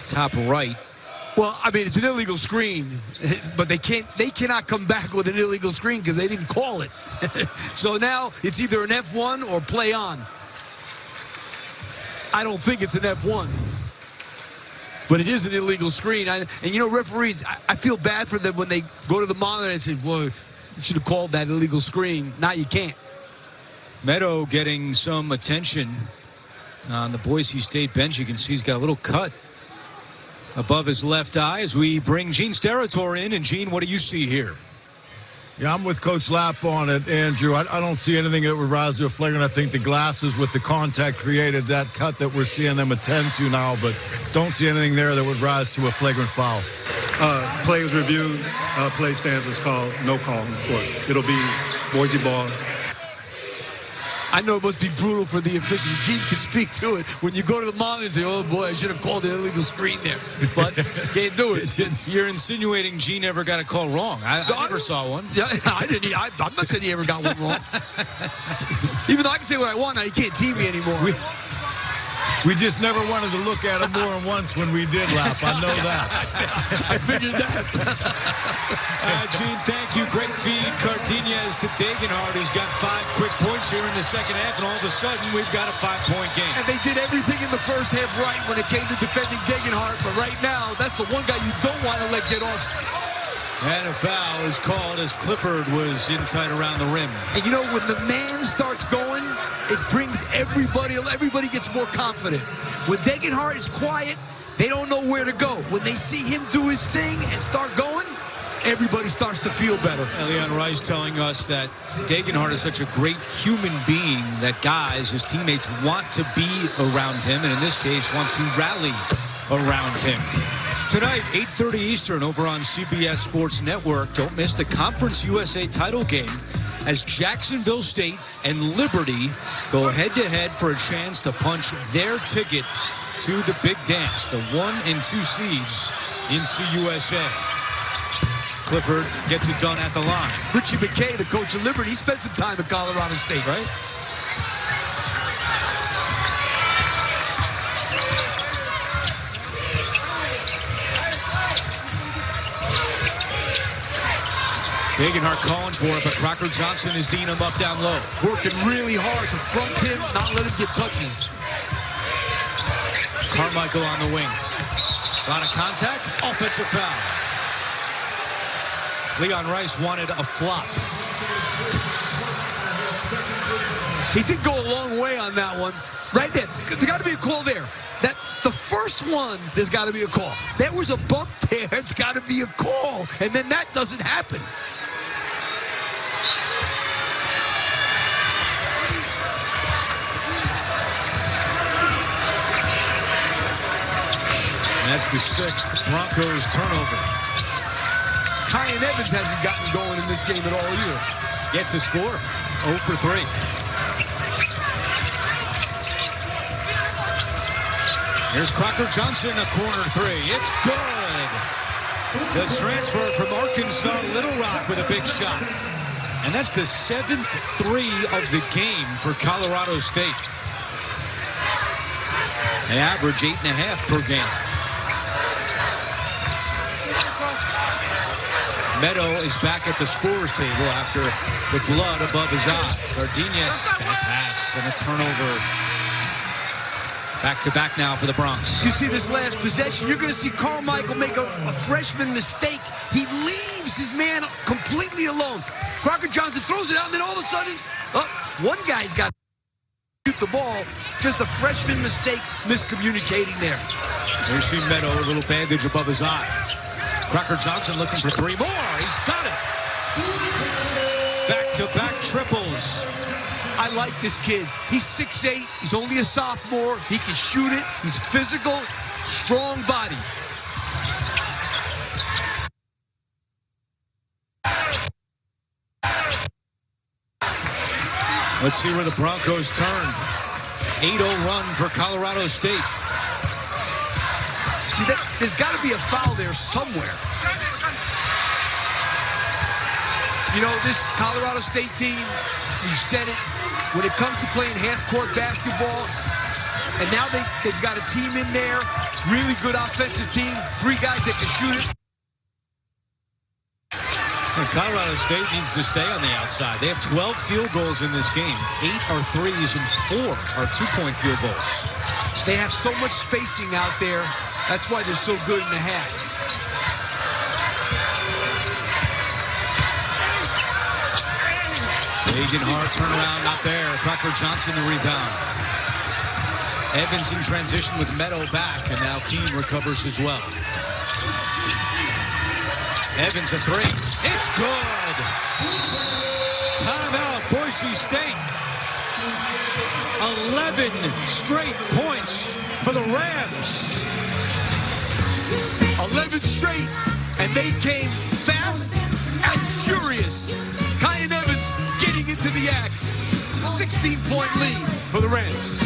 top right. Well, I mean, it's an illegal screen, but they cannot come back with an illegal screen because they didn't call it. So now it's either an F1 or play on. I don't think it's an F1, but it is an illegal screen. And you know, referees, I feel bad for them when they go to the monitor and say, well, you should have called that illegal screen. Now you can't. Meadow getting some attention on the Boise State bench. You can see he's got a little cut above his left eye as we bring Gene Steratore in. And Gene, what do you see here? Yeah, I'm with Coach Lapp on it, Andrew. I don't see anything that would rise to a flagrant. I think the glasses with the contact created that cut that we're seeing them attend to now, but don't see anything there that would rise to a flagrant foul. Play was reviewed. Play stands is called. No call in the court. It'll be Boise ball. I know it must be brutal for the officials. Gene can speak to it. When you go to the monitor and say, oh, boy, I should have called the illegal screen there. But can't do it. You're insinuating Gene never got a call wrong. I never saw one. Yeah, I didn't. I'm not saying he ever got one wrong. Even though I can say what I want now, you can't team me anymore. We just never wanted to look at it more than once when we did, Lapp. I know that. I figured that. Gene, thank you. Great feed. Cardenas to Degenhardt, who's got 5 quick points here in the second half, and all of a sudden, we've got a 5-point game. And they did everything in the first half right when it came to defending Degenhardt, but right now, that's the one guy you don't want to let get off. And a foul is called as Clifford was in tight around the rim. And you know, when the man starts going, it brings everybody gets more confident. When Degenhardt is quiet, they don't know where to go. When they see him do his thing and start going, everybody starts to feel better. Leon Rice telling us that Degenhardt is such a great human being that guys, his teammates, want to be around him, and in this case, want to rally around him. Tonight, 8:30 Eastern over on CBS Sports Network. Don't miss the Conference USA title game as Jacksonville State and Liberty go head-to-head for a chance to punch their ticket to the big dance, the 1 and 2 seeds in CUSA. Clifford gets it done at the line. Richie McKay, the coach of Liberty, he spent some time at Colorado State, right? Degenhardt calling for it, but Crocker Johnson is Dean him up down low. Working really hard to front him, not let him get touches. Carmichael on the wing. A lot of contact, offensive foul. Leon Rice wanted a flop. He did go a long way on that one. Right there, there's got to be a call there. The first one, there's got to be a call. There was a bump there, it's got to be a call. And then that doesn't happen. That's the 6th Broncos turnover. Kyan Evans hasn't gotten going in this game at all year. Yet to score, 0 for 3. Here's Crocker Johnson, a corner 3. It's good. The transfer from Arkansas, Little Rock with a big shot. And that's the 7th 3 of the game for Colorado State. They average 8.5 per game. Meadow is back at the scorer's table after the blood above his eye. Cardenas, bad pass and a turnover. Back-to-back now for the Bronx. You see this last possession, you're going to see Carmichael make a freshman mistake. He leaves his man completely alone. Crocker Johnson throws it out, and then all of a sudden, one guy's got to shoot the ball. Just a freshman mistake, miscommunicating there. You see Meadow, a little bandage above his eye. Crocker Johnson looking for 3 more. He's got it. Back-to-back triples. I like this kid. He's 6'8". He's only a sophomore. He can shoot it. He's physical, strong body. Let's see where the Broncos turn. 8-0 run for Colorado State. See, there's got to be a foul there somewhere. You know, this Colorado State team, you said it, when it comes to playing half-court basketball, and now they've got a team in there, really good offensive team, 3 guys that can shoot it. And Colorado State needs to stay on the outside. They have 12 field goals in this game. 8 are threes and 4 are 2-point field goals. They have so much spacing out there. That's why they're so good in the half. Degenhardt turnaround not there. Crocker Johnson the rebound. Evans in transition with Meadow back, and now Keene recovers as well. Evans a 3. It's good. Boise State. 11 straight points for the Rams. 11 straight, and they came fast and furious. Kyan Evans getting into the act. 16-point lead for the Rams.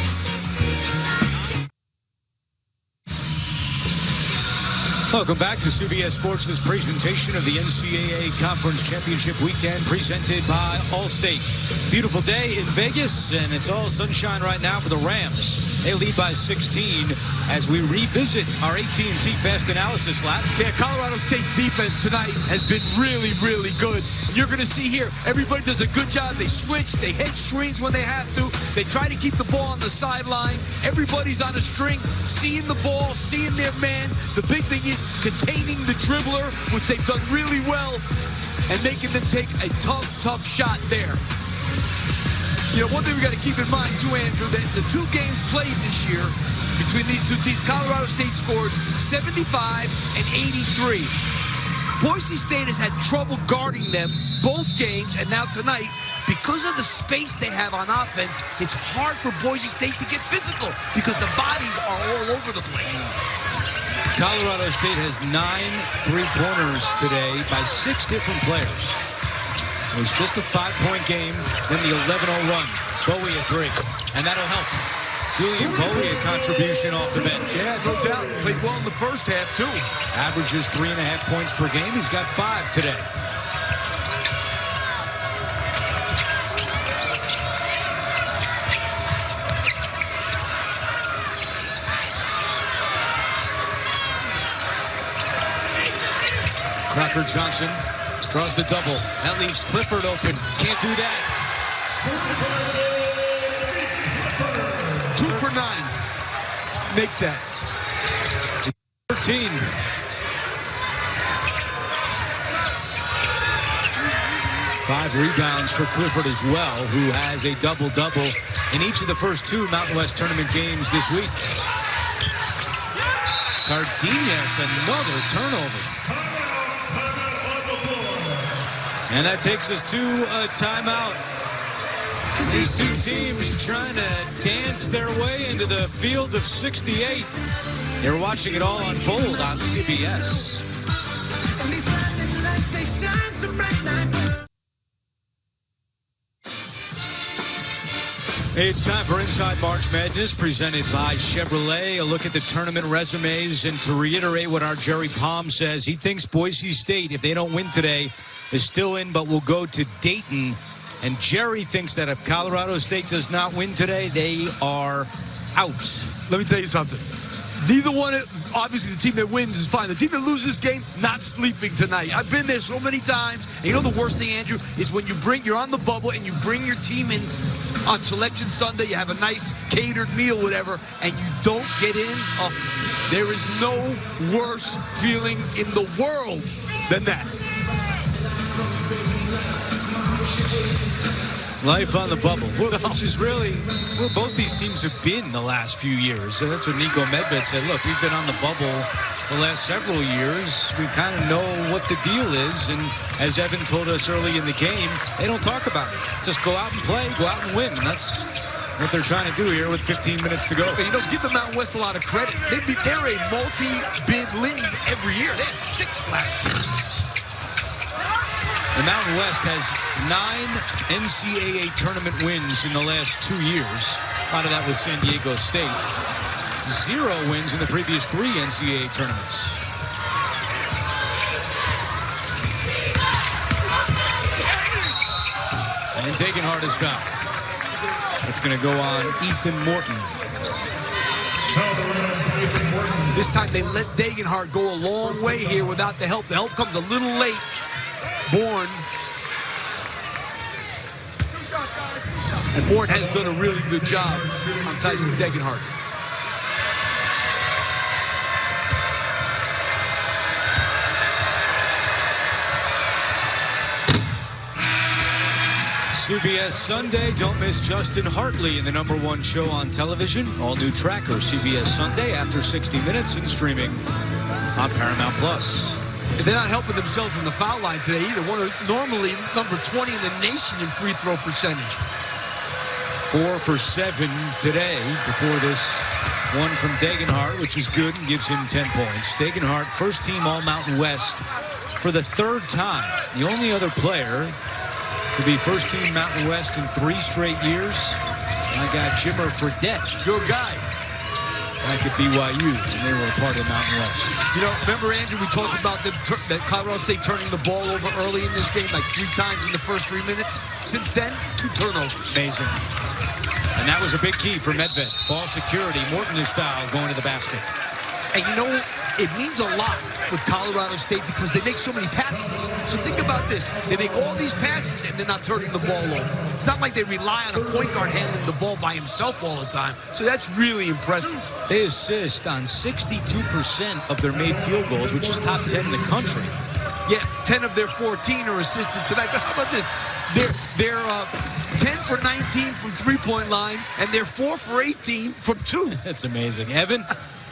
Welcome back to CBS Sports' presentation of the NCAA Conference Championship Weekend presented by Allstate. Beautiful day in Vegas, and it's all sunshine right now for the Rams. They lead by 16 as we revisit our AT&T Fast Analysis lap. Yeah, Colorado State's defense tonight has been really, really good. You're going to see here, everybody does a good job. They switch, they head screens when they have to. They try to keep the ball on the sideline. Everybody's on a string, seeing the ball, seeing their man. The big thing is containing the dribbler, which they've done really well, and making them take a tough shot there. You know, one thing we got to keep in mind too, Andrew, that the two games played this year between these two teams, Colorado State scored 75 and 83. Boise State has had trouble guarding them both games, and now tonight, because of the space they have on offense, it's hard for Boise State to get physical because the bodies are all over the place. Colorado State has 9 3-pointers today by 6 different players. It was just a 5-point game, then the 11-0 run. Bowie a 3, and that'll help. Julian Bowie a contribution off the bench. Yeah, no doubt. Played well in the first half, too. Averages 3.5 points per game. He's got 5 today. Crocker Johnson draws the double. That leaves Clifford open. Can't do that. 2 for 9. Makes that. 13. Five rebounds for Clifford as well, who has a double-double in each of the first 2 Mountain West tournament games this week. Cardenas, another turnover. And that takes us to a timeout. These two teams trying to dance their way into the field of 68. You're watching it all unfold on CBS. Hey, it's time for Inside March Madness, presented by Chevrolet. A look at the tournament resumes, and to reiterate what our Jerry Palm says, he thinks Boise State, if they don't win today, is still in, but will go to Dayton. And Jerry thinks that if Colorado State does not win today, they are out. Let me tell you something. Neither one, obviously the team that wins is fine. The team that loses this game, not sleeping tonight. I've been there so many times. And you know the worst thing, Andrew, is when you're on the bubble and you bring your team in on Selection Sunday, you have a nice catered meal, whatever, and you don't get in. There is no worse feeling in the world than that. Life on the bubble, which is really where both these teams have been the last few years. And that's what Nico Medved said. Look, we've been on the bubble the last several years. We kind of know what the deal is. And as Evan told us early in the game, they don't talk about it. Just go out and play, go out and win. And that's what they're trying to do here with 15 minutes to go. You know, give the Mountain West a lot of credit. They're a multi-bid league every year. They had 6 last year. The Mountain West has 9 NCAA tournament wins in the last 2 years. A lot of that with San Diego State. 0 wins in the previous 3 NCAA tournaments. And Degenhardt is fouled. It's going to go on Ethan Morton. This time they let Degenhardt go a long way here without the help. The help comes a little late. Bourne. And Bourne has done a really good job on Tyson Degenhardt. CBS Sunday. Don't miss Justin Hartley in the #1 show on television. All new Tracker, CBS Sunday after 60 minutes and streaming on Paramount Plus. They're not helping themselves from the foul line today either. Normally number 20 in the nation in free throw percentage. 4 for 7 today before this one from Degenhart, which is good and gives him 10 points. Degenhart, first team All-Mountain West for the 3rd time. The only other player to be first team Mountain West in 3 straight years. My guy Jimmer Fredette, your guy. Back at BYU, and they were a part of Mountain West. You know, remember, Andrew, we talked about that Colorado State turning the ball over early in this game, like 3 times in the first 3 minutes. Since then, 2 turnovers. Amazing. And that was a big key for Medved. Ball security. Morton is fouled going to the basket. And you know, it means a lot with Colorado State because they make so many passes. So think about this. They make all these passes and they're not turning the ball over. It's not like they rely on a point guard handling the ball by himself all the time. So that's really impressive. They assist on 62% of their made field goals, which is top 10 in the country. Yeah, 10 of their 14 are assisted tonight. But how about this? They're 10 for 19 from three-point line, and they're 4 for 18 from 2. That's amazing. Evan?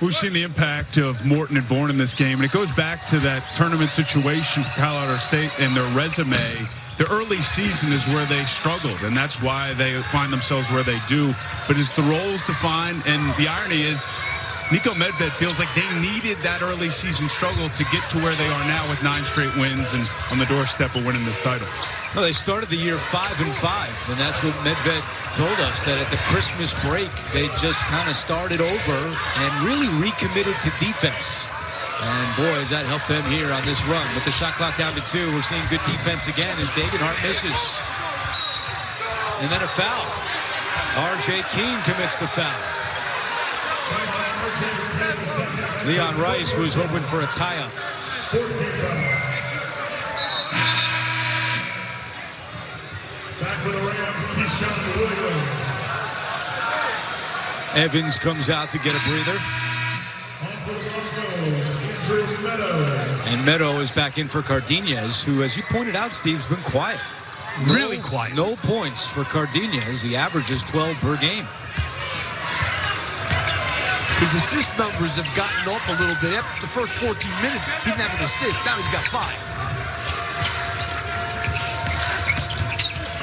We've seen the impact of Morton and Bourne in this game, and it goes back to that tournament situation for Colorado State and their resume. The early season is where they struggled, and that's why they find themselves where they do. But it's the roles defined, and the irony is Nico Medved feels like they needed that early season struggle to get to where they are now with 9 straight wins and on the doorstep of winning this title. Well, they started the year 5-5, and that's what Medved told us, that at the Christmas break, they just kind of started over and really recommitted to defense. And boy, has that helped them here on this run. With the shot clock down to 2, we're seeing good defense again as Degenhart misses. And then a foul. R.J. Keene commits the foul. Leon Rice was hoping for a tie-up. Evans comes out to get a breather. And Meadow is back in for Cardenas, who, as you pointed out, Steve, has been quiet. Really quiet. No points for Cardenas. He averages 12 per game. His assist numbers have gotten up a little bit. After the first 14 minutes, he didn't have an assist. Now he's got 5.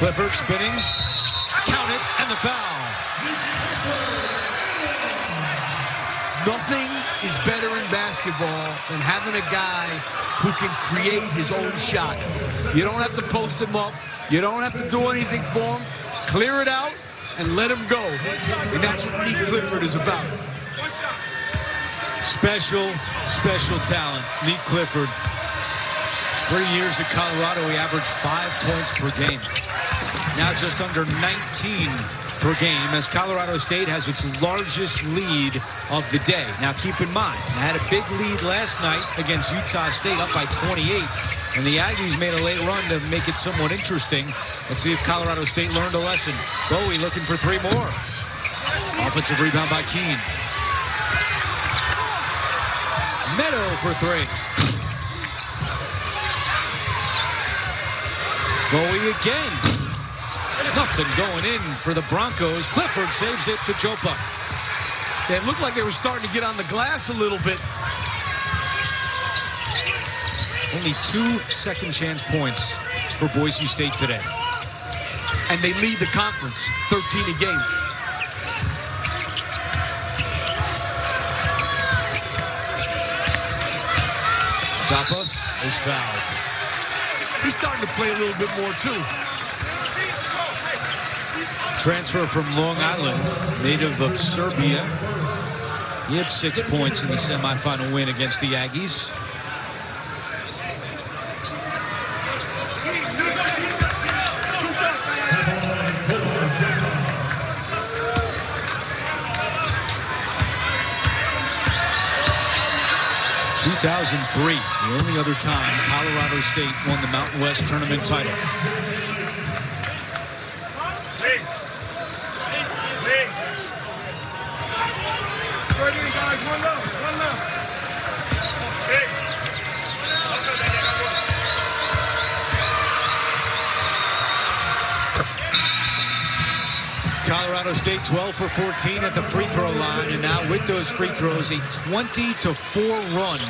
Clifford spinning. Count it, and the foul. Nothing is better in basketball than having a guy who can create his own shot. You don't have to post him up. You don't have to do anything for him. Clear it out and let him go. And that's what Nick Clifford is about. Special talent, Nick Clifford. 3 years at Colorado, he averaged 5 points per game. Now just under 19 per game as Colorado State has its largest lead of the day. Now keep in mind, they had a big lead last night against Utah State, up by 28. And the Aggies made a late run to make it somewhat interesting. Let's see if Colorado State learned a lesson. Bowie looking for 3 more. Offensive rebound by Keene. Meadow for 3. Bowie again. Nothing going in for the Broncos. Clifford saves it to Jopa. It looked like they were starting to get on the glass a little bit. Only 2 second chance points for Boise State today. And they lead the conference, 13 a game. Jopa is fouled. He's starting to play a little bit more too. Transfer from Long Island, native of Serbia. He had 6 points in the semifinal win against the Aggies. In 2003, the only other time Colorado State won the Mountain West tournament title. Colorado State 12 for 14 at the free throw line, and now with those free throws, a 20-4 run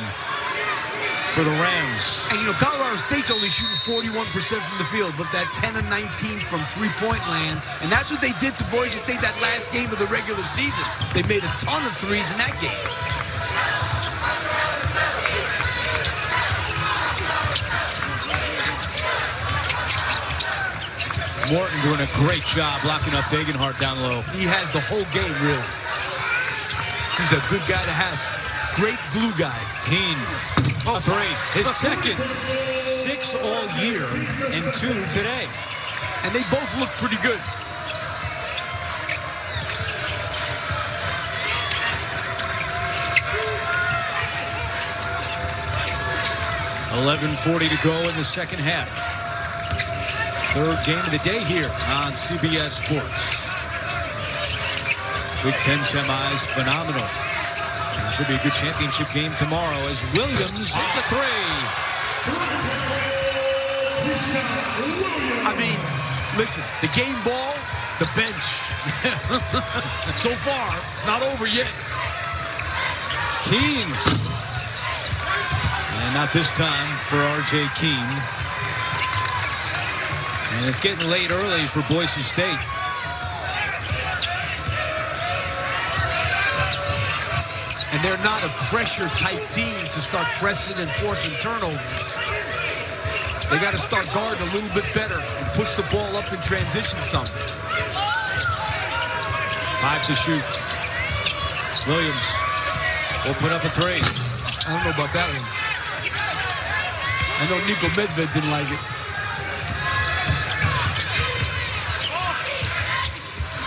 for the Rams. And, Colorado State's only shooting 41% from the field, but that 10 of 19 from three-point land. And that's what they did to Boise State that last game of the regular season. They made a ton of threes in that game. Morton doing a great job locking up Degenhart down low. He has the whole game, really. He's a good guy to have. Great glue guy. Keene, a three. His second. 6 all year and 2 today. And they both look pretty good. $11:40 to go in the second half. Third game of the day here on CBS Sports. Big Ten semis, phenomenal. It should be a good championship game tomorrow as Williams hits a three. I mean, listen, the game ball, the bench. So far, it's not over yet. Keene. And not this time for R.J. Keene. And it's getting late early for Boise State. And they're not a pressure-type team to start pressing and forcing turnovers. They got to start guarding a little bit better and push the ball up in transition some. 5 to shoot. Williams will put up a three. I don't know about that one. I know Nico Medved didn't like it.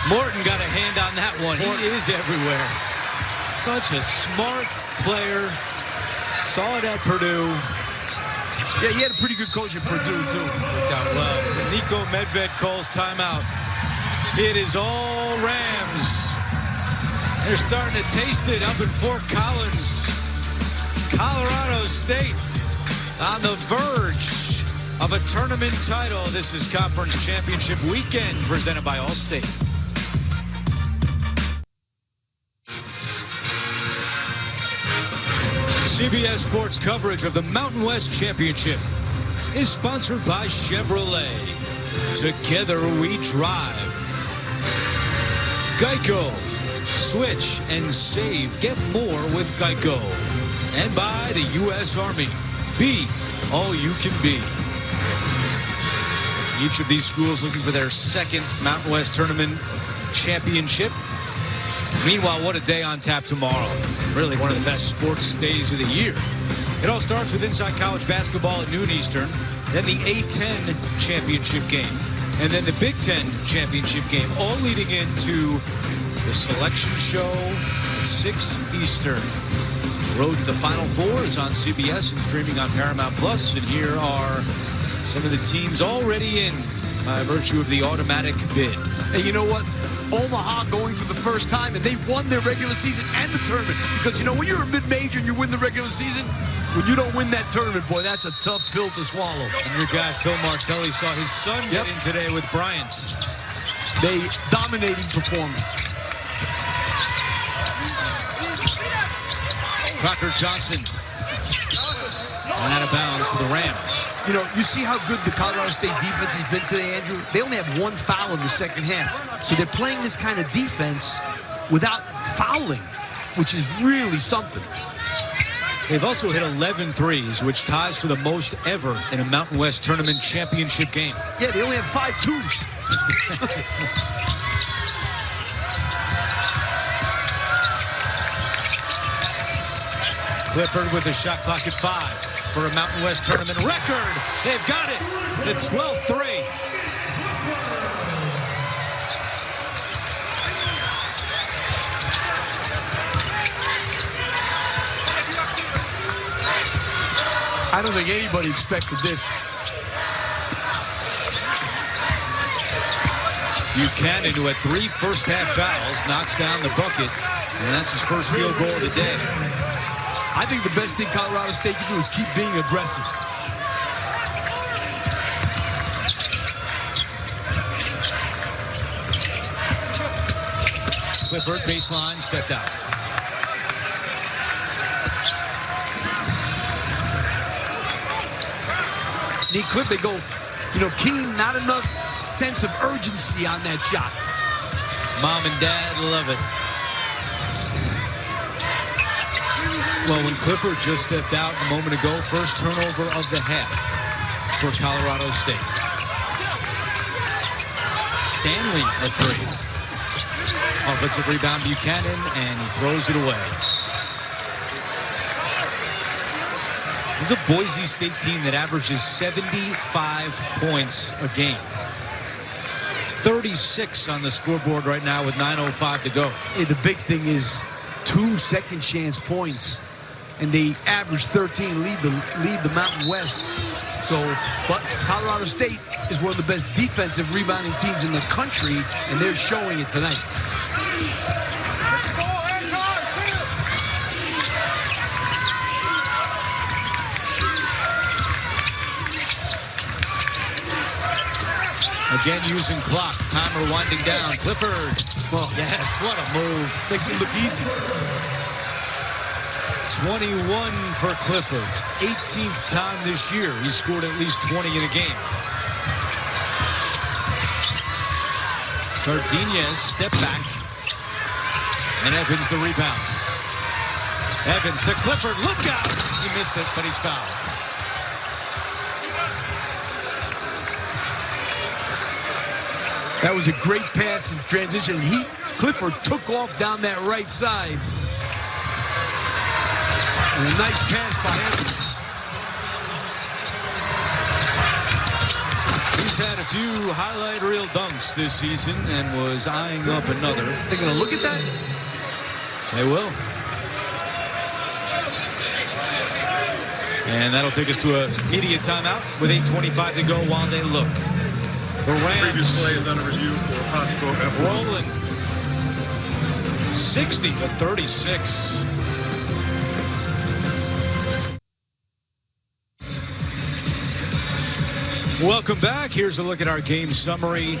Morton got a hand on that one. He is everywhere. Such a smart player. Saw it at Purdue. Yeah, he had a pretty good coach at Purdue, too. Worked out well. Nico Medved calls timeout. It is all Rams. They're starting to taste it up in Fort Collins. Colorado State on the verge of a tournament title. This is Conference Championship Weekend presented by Allstate. CBS Sports coverage of the Mountain West Championship is sponsored by Chevrolet. Together we drive. Geico. Switch and save. Get more with Geico. And by the U.S. Army. Be all you can be. Each of these schools looking for their second Mountain West Tournament championship. Meanwhile, what a day on tap tomorrow. Really one of the best sports days of the year. It all starts with Inside College Basketball at noon Eastern, then the A-10 championship game, and then the Big Ten championship game, all leading into the selection show at 6 Eastern. The road to the Final Four is on CBS and streaming on Paramount Plus, and here are some of the teams already in by virtue of the automatic bid. And you know what? Omaha going for the first time, and they won their regular season and the tournament. Because, when you're a mid-major and you win the regular season, when you don't win that tournament, boy, that's a tough pill to swallow. And your guy, Phil Martelli, saw his son get in today with Bryant. They dominating performance. Crocker Johnson went out of bounds to the Rams. You see how good the Colorado State defense has been today, Andrew? They only have 1 foul in the second half. So they're playing this kind of defense without fouling, which is really something. They've also hit 11 threes, which ties for the most ever in a Mountain West Tournament championship game. Yeah, they only have 5 twos. Clifford with the shot clock at 5 for a Mountain West Tournament record. They've got it. The 12th three. I don't think anybody expected this. Buchanan, who had 3 first-half fouls, knocks down the bucket, and that's his first field goal of the day. I think the best thing Colorado State can do is keep being aggressive. Clifford, baseline, stepped out. Nick Clifford, they go, Keen, not enough sense of urgency on that shot. Mom and Dad love it. Well, when Clifford just stepped out a moment ago, first turnover of the half for Colorado State. Stanley, a three. Offensive rebound, Buchanan, and he throws it away. This is a Boise State team that averages 75 points a game. 36 on the scoreboard right now with 9:05 to go. Hey, the big thing is 2 second chance points, and they average 13, lead the Mountain West. So, but Colorado State is one of the best defensive rebounding teams in the country, and they're showing it tonight. Again, using clock. Timer winding down. Clifford. Oh, yes, what a move. Makes him look easy. 21 for Clifford. 18th time this year he's scored at least 20 in a game. Cardenas, step back. And Evans the rebound. Evans to Clifford. Look out! He missed it, but he's fouled. That was a great pass in transition. Clifford took off down that right side. And a nice pass by Evans. He's had a few highlight reel dunks this season and was eyeing up another. They're going to look at that? They will. And that'll take us to an immediate timeout with 8:25 to go while they look. The Rams. Previous play is under review for possible F1. Rolling. 60-36. Welcome back. Here's a look at our game summary.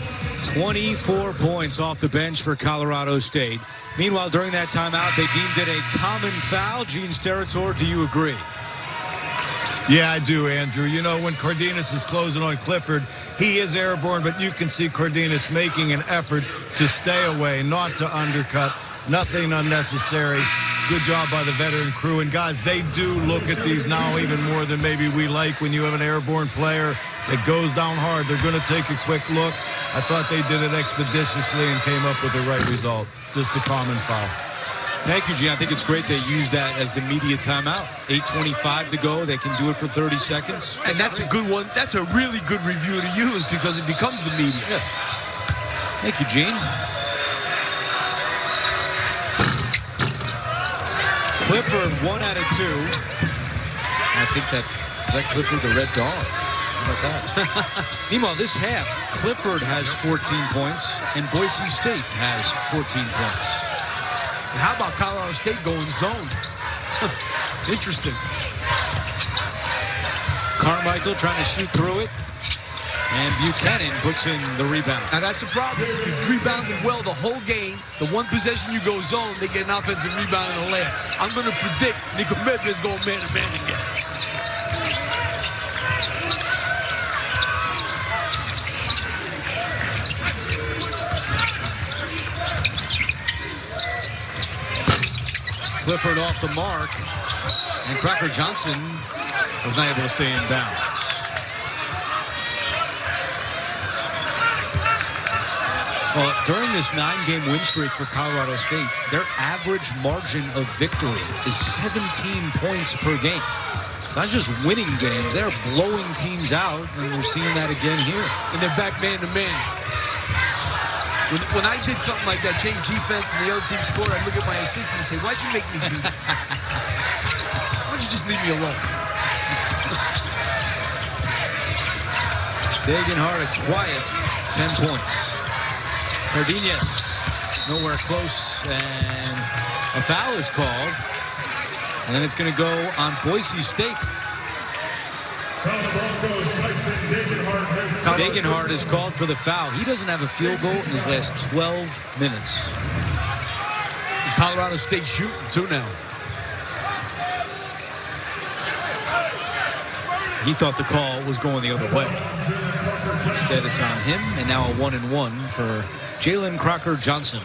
24 points off the bench for Colorado State. Meanwhile, during that timeout, they deemed it a common foul. Gene Steratore, do you agree? Yeah, I do, Andrew. You know, when Cardenas is closing on Clifford, he is airborne, but you can see Cardenas making an effort to stay away, not to undercut, nothing unnecessary. Good job by the veteran crew. And, guys, they do look at these now even more than maybe we like when you have an airborne player that goes down hard. They're going to take a quick look. I thought they did it expeditiously and came up with the right result. Just a common foul. Thank you, Gene. I think it's great they use that as the media timeout. 8:25 to go. They can do it for 30 seconds. And that's a good one. That's a really good review to use because it becomes the media. Yeah. Thank you, Gene. Clifford, 1 out of 2. I think is that Clifford the Red Dog? How about that? Meanwhile, this half, Clifford has 14 points and Boise State has 14 points. And how about Colorado State going zone? Interesting. Carmichael trying to shoot through it. And Buchanan puts in the rebound. Now that's a problem. He rebounded well the whole game. The one possession you go zone, they get an offensive rebound and a layup. I'm going to predict Nico Medved's going man-to-man again. Clifford off the mark, and Cracker Johnson was not able to stay in bounds. Well, during this 9-game win streak for Colorado State, their average margin of victory is 17 points per game. It's not just winning games, they're blowing teams out, and we're seeing that again here. And they're back man-to-man. When I did something like that, change defense, and the other team scored, I'd look at my assistant and say, why'd you make me do that? Why don't you just leave me alone? Degenhardt, a quiet 10 points. Cardenas, nowhere close, and a foul is called. And then it's going to go on Boise State. Degenhardt is called for the foul. He doesn't have a field goal in his last 12 minutes. Colorado State shooting too now. He thought the call was going the other way. Instead, it's on him, and now a 1-and-1 for Jalen Crocker Johnson.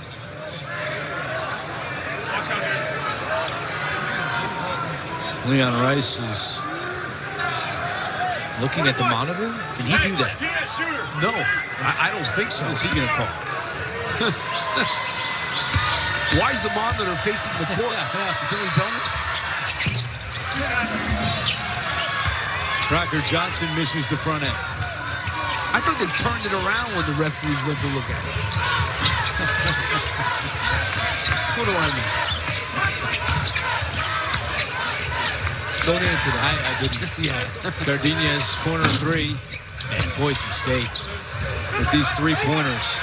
Leon Rice is looking at the monitor. Can he do that? No, I don't think so. What is he going to call? Why is the monitor facing the court? Can somebody tell me? Crocker Johnson misses the front end. I thought they turned it around when the referees went to look at it. What do I mean? Don't answer that. I didn't. Yeah. Gardenia's corner three, and Boise State with these 3-pointers.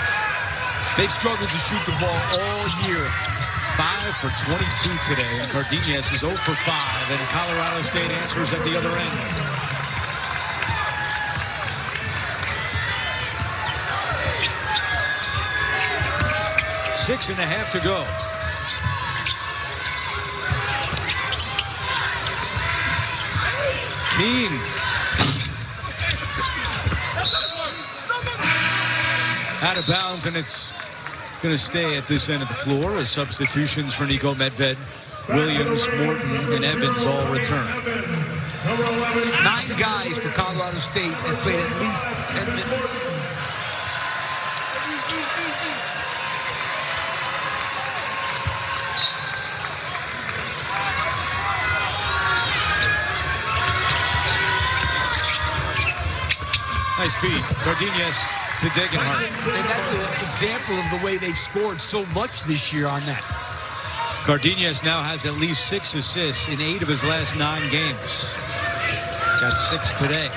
They've struggled to shoot the ball all year. 5 for 22 today, and Gardenia's is 0 for 5, and Colorado State answers at the other end. 6.5 to go. Keene. Out of bounds, and it's going to stay at this end of the floor as substitutions for Nico Medved, Williams, Morton, and Evans all return. 9 guys for Colorado State have played at least 10 minutes. Nice feed. Gardenias to Degenhardt. And that's an example of the way they've scored so much this year on that. Gardenias now has at least 6 assists in 8 of his last 9 games. Got 6 today.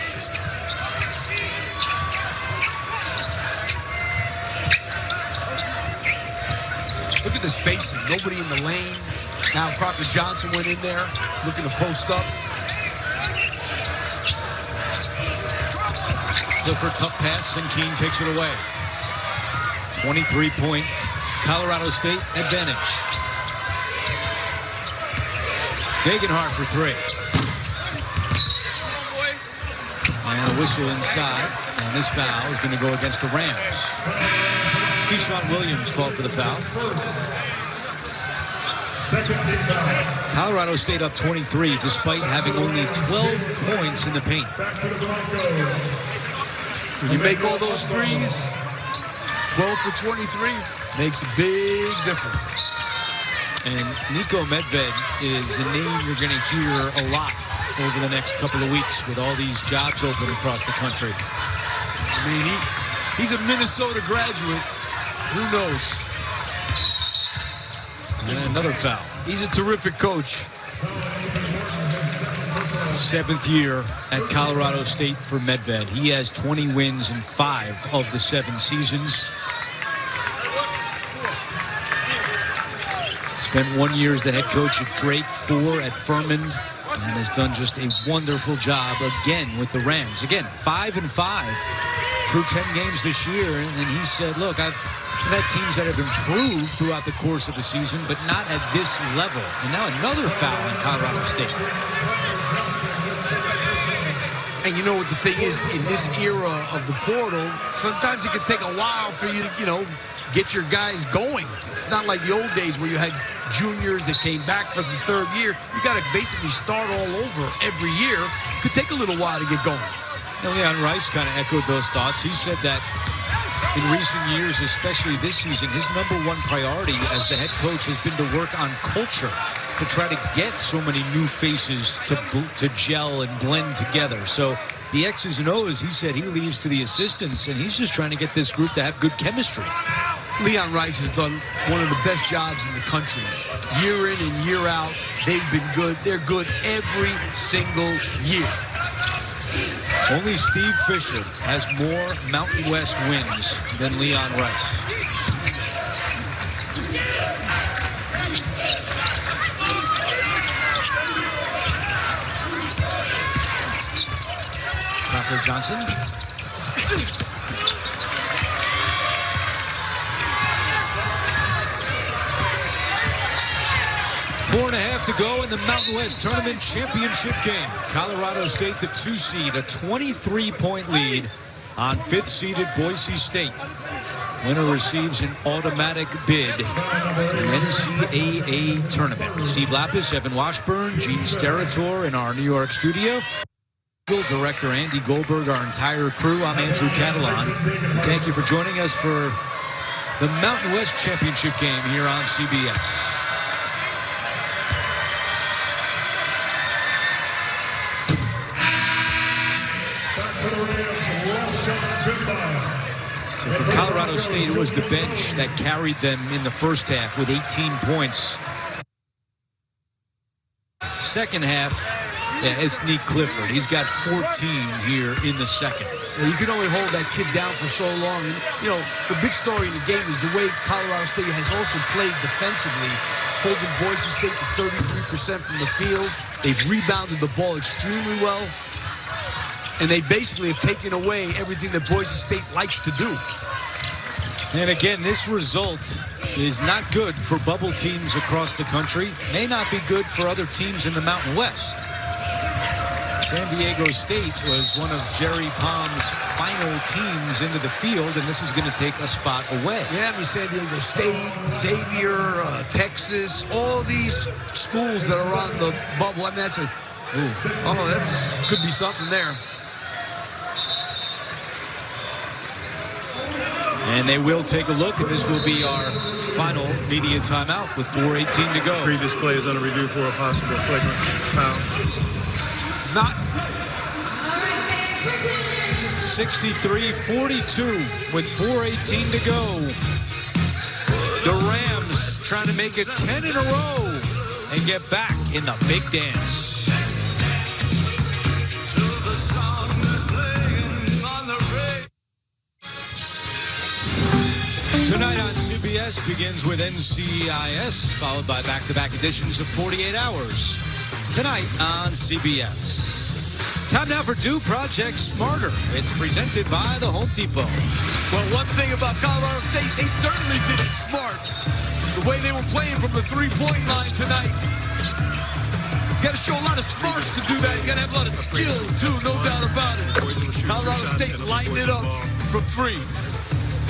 Look at the spacing. Nobody in the lane. Now Crocker Johnson went in there looking to post up. Clifford, tough pass, and Keene takes it away. 23-point Colorado State advantage. Degenhardt for 3. And a whistle inside, and this foul is going to go against the Rams. Keyshawn Williams called for the foul. Colorado State up 23 despite having only 12 points in the paint. When you make all those threes, 12 for 23 makes a big difference. And Nico Medved is a name you're going to hear a lot over the next couple of weeks with all these jobs open across the country. I mean, he's a Minnesota graduate. Who knows? And another foul. He's a terrific coach. 7th year at Colorado State for Medved. He has 20 wins in 5 of the 7 seasons. Spent 1 year as the head coach at Drake, 4 at Furman, and has done just a wonderful job again with the Rams. Again, 5-5 through 10 games this year, and he said, look, I've had teams that have improved throughout the course of the season, but not at this level. And now another foul in Colorado State. And you know what the thing is, in this era of the portal, sometimes it can take a while for you to, get your guys going. It's not like the old days where you had juniors that came back for the 3rd year. You got to basically start all over every year. It could take a little while to get going. And Leon Rice kind of echoed those thoughts. He said that in recent years, especially this season, his #1 priority as the head coach has been to work on culture, to try to get so many new faces to gel and blend together. So the X's and O's, he said, he leaves to the assistants, and he's just trying to get this group to have good chemistry. Leon Rice has done one of the best jobs in the country. Year in and year out, they've been good. They're good every single year. Only Steve Fisher has more Mountain West wins than Leon Rice. Crocker Johnson. 4.5 to go in the Mountain West Tournament Championship game. Colorado State, the 2 seed, a 23-point lead on 5th-seeded Boise State. Winner receives an automatic bid to the NCAA tournament. With Steve Lapis, Evan Washburn, Gene Steratore in our New York studio. Director Andy Goldberg, our entire crew. I'm Andrew Catalan. Thank you for joining us for the Mountain West Championship game here on CBS. So for Colorado State, it was the bench that carried them in the first half with 18 points. Second half, yeah, it's Nick Clifford. He's got 14 here in the second. Well, you can only hold that kid down for so long. And, you know, the big story in the game is the way Colorado State has also played defensively, holding Boise State to 33% from the field. They've rebounded the ball extremely well. And they basically have taken away everything that Boise State likes to do. And again, this result is not good for bubble teams across the country. May not be good for other teams in the Mountain West. San Diego State was one of Jerry Palm's final teams into the field, and this is going to take a spot away. Yeah, I mean, San Diego State, Xavier, Texas, all these schools that are on the bubble. I mean, that's could be something there. And they will take a look, and this will be our final media timeout with 4:18 to go. Previous play is under review for a possible flagrant foul. Not 63-42 with 4:18 to go. The Rams trying to make it 10 in a row and get back in the big dance. Tonight on CBS begins with NCIS, followed by back-to-back editions of 48 Hours. Tonight on CBS. Time now for Do Project Smarter. It's presented by the Home Depot. Well, one thing about Colorado State, they certainly did it smart. The way they were playing from the three-point line tonight. You got to show a lot of smarts to do that. You got to have a lot of skills, too, no doubt about it. Colorado State lighting it up from three.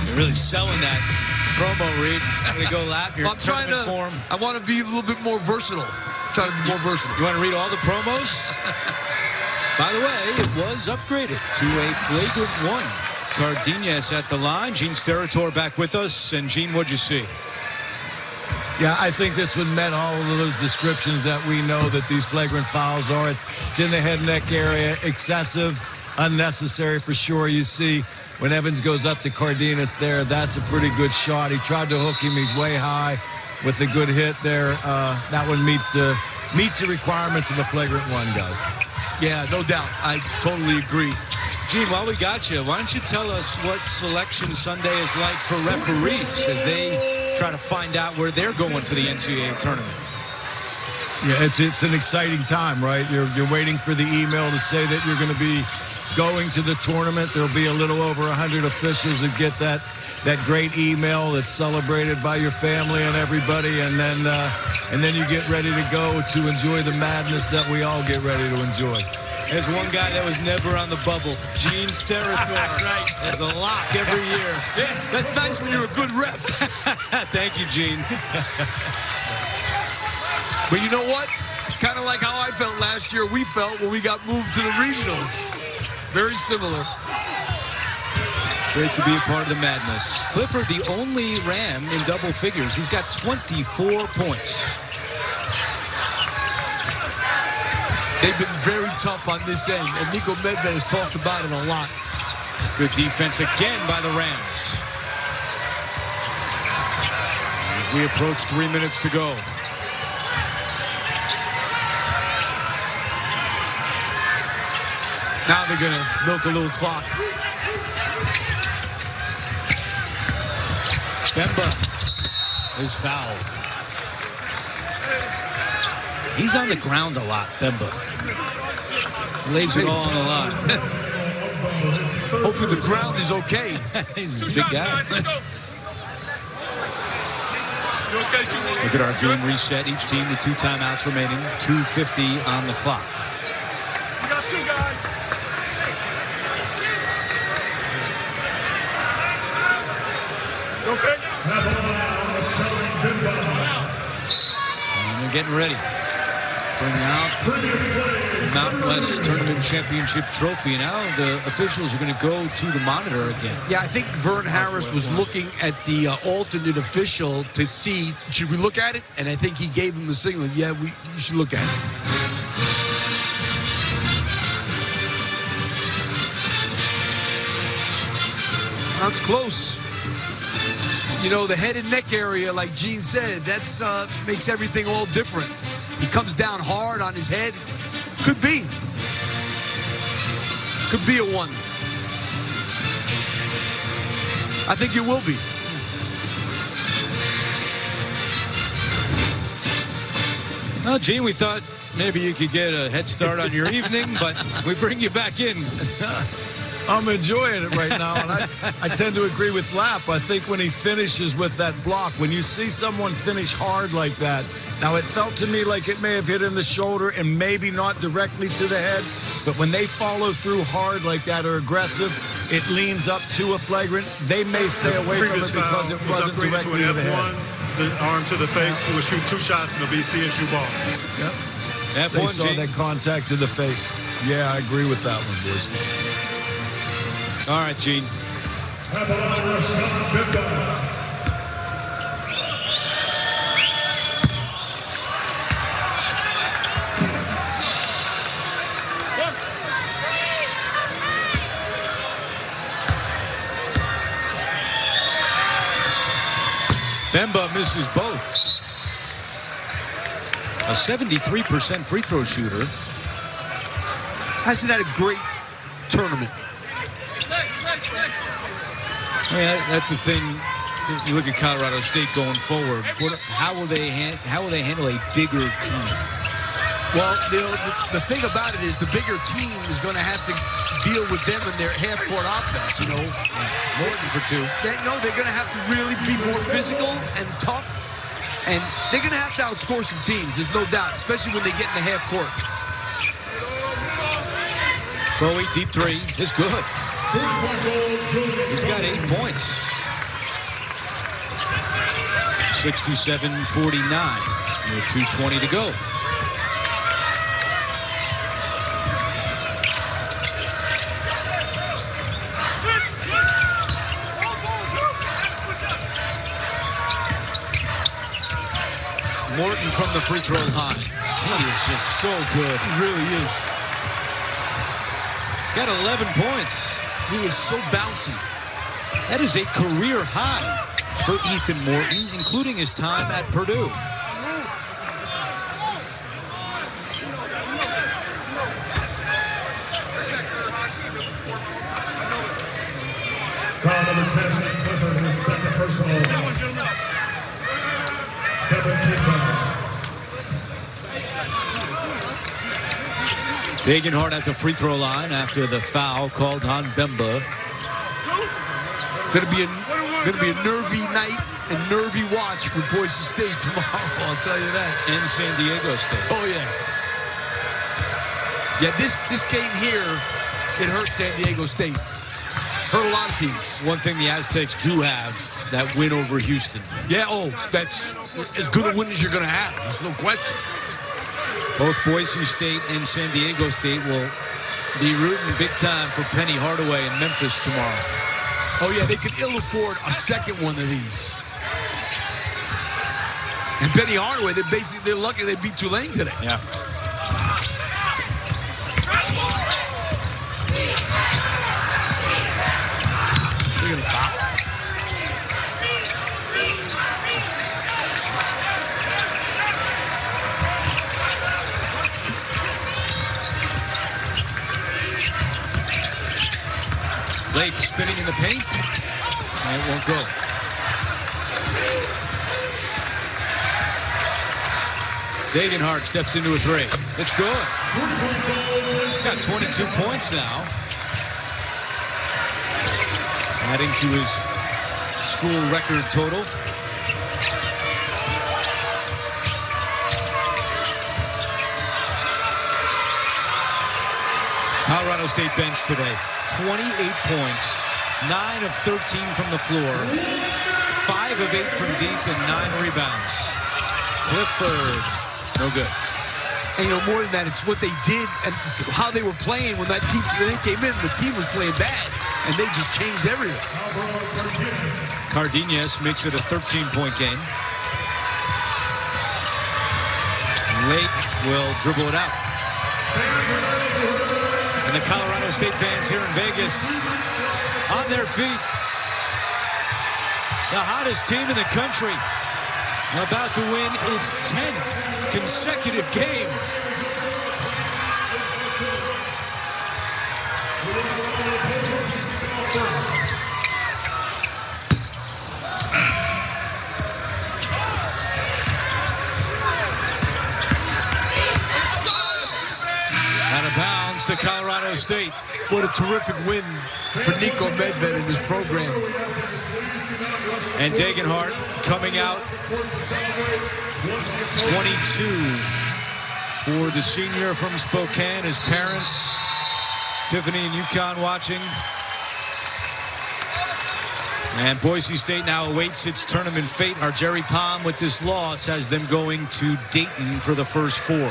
You're really selling that promo, Reed. I'm going to go lap your tournament form. I want to be a little bit more versatile. Try to be more versatile. You want to read all the promos? By the way, it was upgraded to a flagrant one. Cardenas at the line. Gene Steratore back with us. And Gene, what'd you see? Yeah, I think this one met all of those descriptions that we know that these flagrant fouls are. It's in the head neck area, excessive, unnecessary for sure. You see when Evans goes up to Cardenas there, that's a pretty good shot. He tried to hook him. He's way high with a good hit there. That one meets the requirements of a flagrant one, guys. Yeah, no doubt. I totally agree. Gene, while we got you, why don't you tell us what Selection Sunday is like for referees as they try to find out where they're going for the NCAA tournament? Yeah, it's an exciting time, right? You're waiting for the email to say that you're going to be going to the tournament. There'll be a little over 100 officials that get that great email that's celebrated by your family and everybody, and then you get ready to go to enjoy the madness that we all get ready to enjoy. There's one guy that was never on the bubble, Gene Steratore. That's right. There's a lock every year. Yeah, that's nice when you're a good ref. Thank you, Gene. But you know what? It's kind of like how I felt last year. We felt when we got moved to the regionals. Very similar. Great to be a part of the madness. Clifford, the only Ram in double figures. He's got 24 points. They've been very tough on this end, and Nico Medved has talked about it a lot. Good defense again by the Rams. As we approach 3 minutes to go. Now they're going to milk a little clock. Bemba is fouled. He's on the ground a lot, Bemba. Lays it all on the line. Hopefully the ground is okay. He's a big guy. Look at our game reset. Each team with 2 timeouts remaining. 2:50 on the clock. We got 2 guys. Okay. And they're getting ready. Bringing out the Mountain West Tournament Championship trophy. Now the officials are going to go to the monitor again. Yeah, I think Vern Harris was looking at the alternate official to see, should we look at it? And I think he gave him the signal, yeah, you should look at it. That's close. You know, the head and neck area, like Gene said, that's makes everything all different. He comes down hard on his head. Could be. Could be a 1. I think it will be. Well, Gene, we thought maybe you could get a head start on your evening, but we bring you back in. I'm enjoying it right now, and I tend to agree with Lapp. I think when he finishes with that block, when you see someone finish hard like that, now it felt to me like it may have hit in the shoulder and maybe not directly to the head, but when they follow through hard like that or aggressive, it leans up to a flagrant. They may stay away from it because it wasn't directly to the head. The arm to the face, he would shoot 2 shots and it'll be CSU ball. Yep. They saw that contact to the face. Yeah, I agree with that one, boys. All right, Gene. Bemba misses both. A 73% free throw shooter. Hasn't had a great tournament. I mean, that's the thing. You look at Colorado State going forward. How will they handle a bigger team? Well, the thing about it is the bigger team is going to have to deal with them in their half-court offense, you know. Morton for 2. They're going to have to really be more physical and tough, and they're going to have to outscore some teams, there's no doubt, especially when they get in the half-court. Bowie, deep 3. It's good. He's got 8 points. 67-49 with 2:20 to go. Morton from the free throw line. He is just so good. He really is. He's got 11 points. He is so bouncy. That is a career high for Ethan Morton, including his time at Purdue. Foul number 10, Clifford, his second personal. 17 foul. Degenhardt at the free throw line after the foul called on Bemba. Going to be a nervy night and nervy watch for Boise State tomorrow, I'll tell you that. And San Diego State. Oh, yeah. Yeah, this game here, it hurt San Diego State. Hurt a lot of teams. One thing the Aztecs do have, that win over Houston. Yeah, that's as good a win as you're going to have. There's no question. Both Boise State and San Diego State will be rooting big time for Penny Hardaway in Memphis tomorrow. Oh, yeah, they could ill afford a second one of these. And Penny Hardaway, they're lucky they beat Tulane today. Yeah. They're going to foul. Lake spinning in the paint. And it won't go. Degenhardt steps into a 3. It's good. He's got 22 points now. Adding to his school record total. Colorado State bench today, 28 points, 9 of 13 from the floor, 5 of 8 from deep, and 9 rebounds. Clifford, no good. And, more than that, it's what they did and how they were playing when that team when they came in. The team was playing bad, and they just changed everything. Cardenas makes it a 13-point game. Lake will dribble it out. And the Colorado State fans here in Vegas on their feet. The hottest team in the country, about to win its 10th consecutive game. Out of bounds to Colorado State. What a terrific win for Nico Medved and his program. And Degenhart coming out 22 for the senior from Spokane. His parents, Tiffany and Yukon, watching. And Boise State now awaits its tournament fate. Our Jerry Palm, with this loss, has them going to Dayton for the first 4.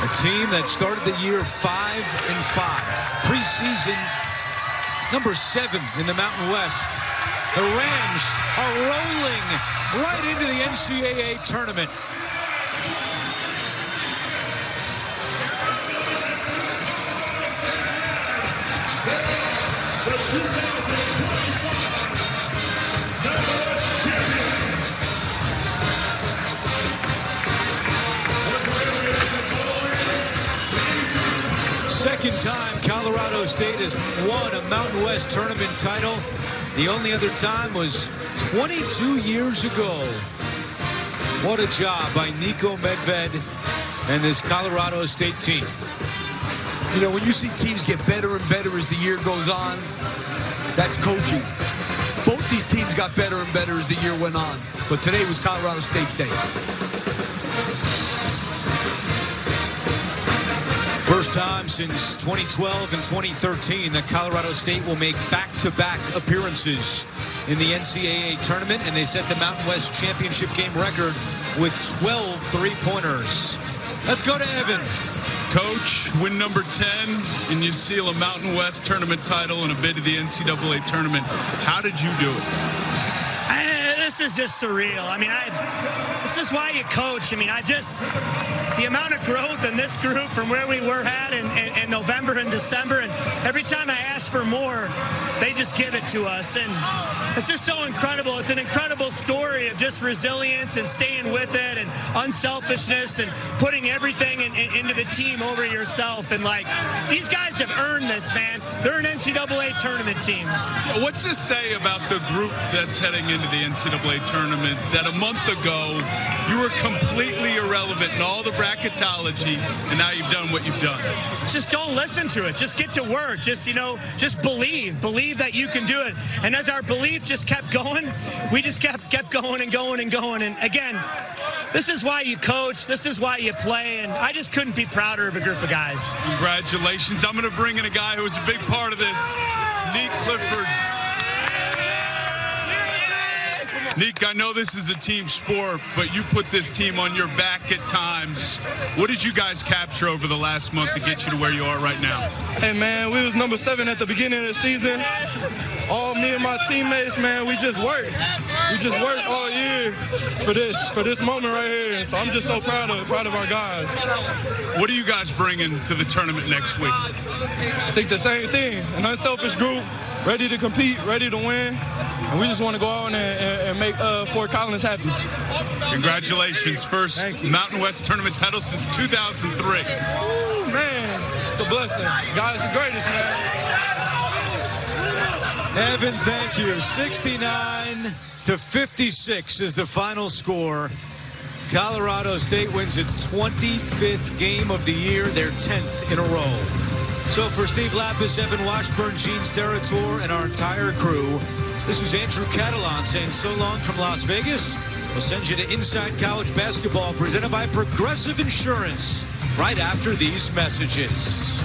A team that started the year 5-5. Preseason number 7 in the Mountain West. The Rams are rolling right into the NCAA tournament. Second time Colorado State has won a Mountain West tournament title. The only other time was 22 years ago. What a job by Nico Medved and this Colorado State team. When you see teams get better and better as the year goes on, that's coaching. Both these teams got better and better as the year went on. But today was Colorado State's day. First time since 2012 and 2013 that Colorado State will make back-to-back appearances in the NCAA tournament, and they set the Mountain West championship game record with 12 three-pointers. Let's go to Evan. Coach, win number 10, and you seal a Mountain West tournament title and a bid to the NCAA tournament. How did you do it? This is just surreal. This is why you coach. The amount of growth in this group from where we were at in November and December, and every time I ask for more, they just give it to us. And it's just so incredible. It's an incredible story of just resilience and staying with it and unselfishness and putting everything into the team over yourself. And these guys have earned this, man. They're an NCAA tournament team. What's this say about the group that's heading into the NCAA tournament that a month ago you were completely irrelevant in all the bracketology, and now you've done what you've done? Just don't listen to it. Just get to work. Just believe. Believe that you can do it. And as our belief just kept going, we just kept going and going and going. And again, this is why you coach. This is why you play. And I just couldn't be prouder of a group of guys. Congratulations. I'm going to bring in a guy who was a big part of this, Nick Clifford. Nick, I know this is a team sport, but you put this team on your back at times. What did you guys capture over the last month to get you to where you are right now? Hey, man, we was number 7 at the beginning of the season. All me and my teammates, man, we just worked. We just worked all year for this moment right here. And so I'm just so proud of our guys. What are you guys bringing to the tournament next week? I think the same thing. An unselfish group, ready to compete, ready to win. And we just want to go out and make Fort Collins happy. Congratulations. First Mountain West tournament title since 2003. Ooh, man, it's a blessing. Guys, the greatest, man. Evan, thank you. 69-56 is the final score. Colorado State wins its 25th game of the year, their 10th in a row. So for Steve Lapis, Evan Washburn, Gene Steratore, and our entire crew, This is Andrew Catalan saying so long from Las Vegas. We'll send you to Inside College Basketball presented by Progressive Insurance right after these messages.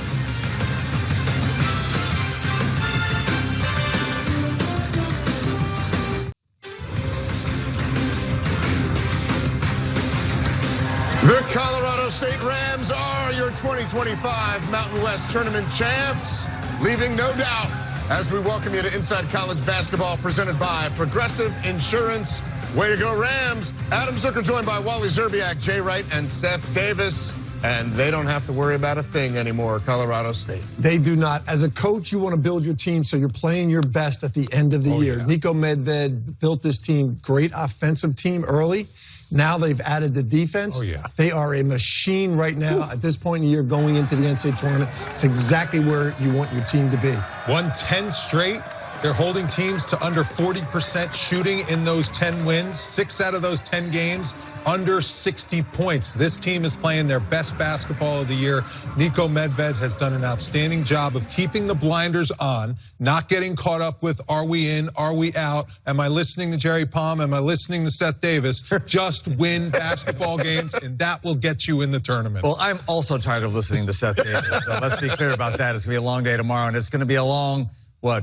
The Colorado State Rams are your 2025 Mountain West Tournament champs, leaving no doubt as we welcome you to Inside College Basketball presented by Progressive Insurance. Way to go, Rams. Adam Zucker joined by Wally Zerbiak, Jay Wright, and Seth Davis. And they don't have to worry about a thing anymore, Colorado State. They do not. As a coach, you want to build your team so you're playing your best at the end of the year. Yeah. Nico Medved built this team, great offensive team early. Now they've added the defense. They are a machine right now at this point in the year going into the NCAA tournament. It's exactly where you want your team to be. Won 10 straight. They're holding teams to under 40% shooting in those 10 wins. 6 out of those 10 games under 60 points. This team is playing their best basketball of the year. Nico Medved has done an outstanding job of keeping the blinders on, not getting caught up with are we in, are we out, am I listening to Jerry Palm, am I listening to Seth Davis? Just win basketball games, and that will get you in the tournament. Well, I'm also tired of listening to Seth Davis, so let's be clear about that. It's going to be a long day tomorrow, and it's going to be a long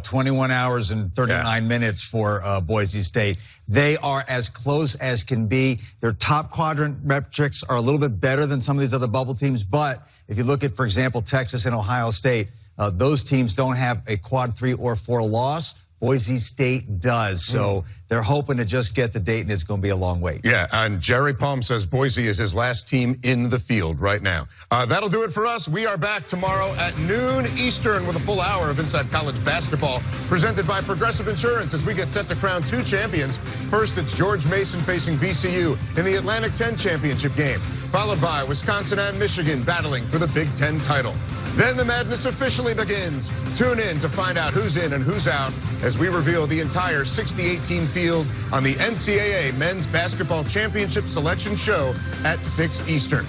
21 hours and 39 minutes for Boise State. They are as close as can be. Their top quadrant metrics are a little bit better than some of these other bubble teams. But if you look at, for example, Texas and Ohio State, those teams don't have a quad 3 or 4 loss. Boise State does. So they're hoping to just get the date, and it's going to be a long wait. Yeah, and Jerry Palm says Boise is his last team in the field right now. That'll do it for us. We are back tomorrow at noon Eastern with a full hour of Inside College Basketball presented by Progressive Insurance as we get set to crown 2 champions. First, it's George Mason facing VCU in the Atlantic 10 championship game, followed by Wisconsin and Michigan battling for the Big Ten title. Then the madness officially begins. Tune in to find out who's in and who's out as we reveal the entire 68-team field on the NCAA Men's Basketball Championship Selection Show at 6 Eastern.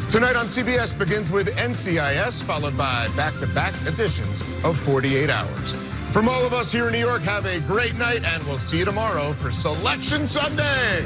Tonight on CBS begins with NCIS, followed by back-to-back editions of 48 Hours. From all of us here in New York, have a great night, and we'll see you tomorrow for Selection Sunday.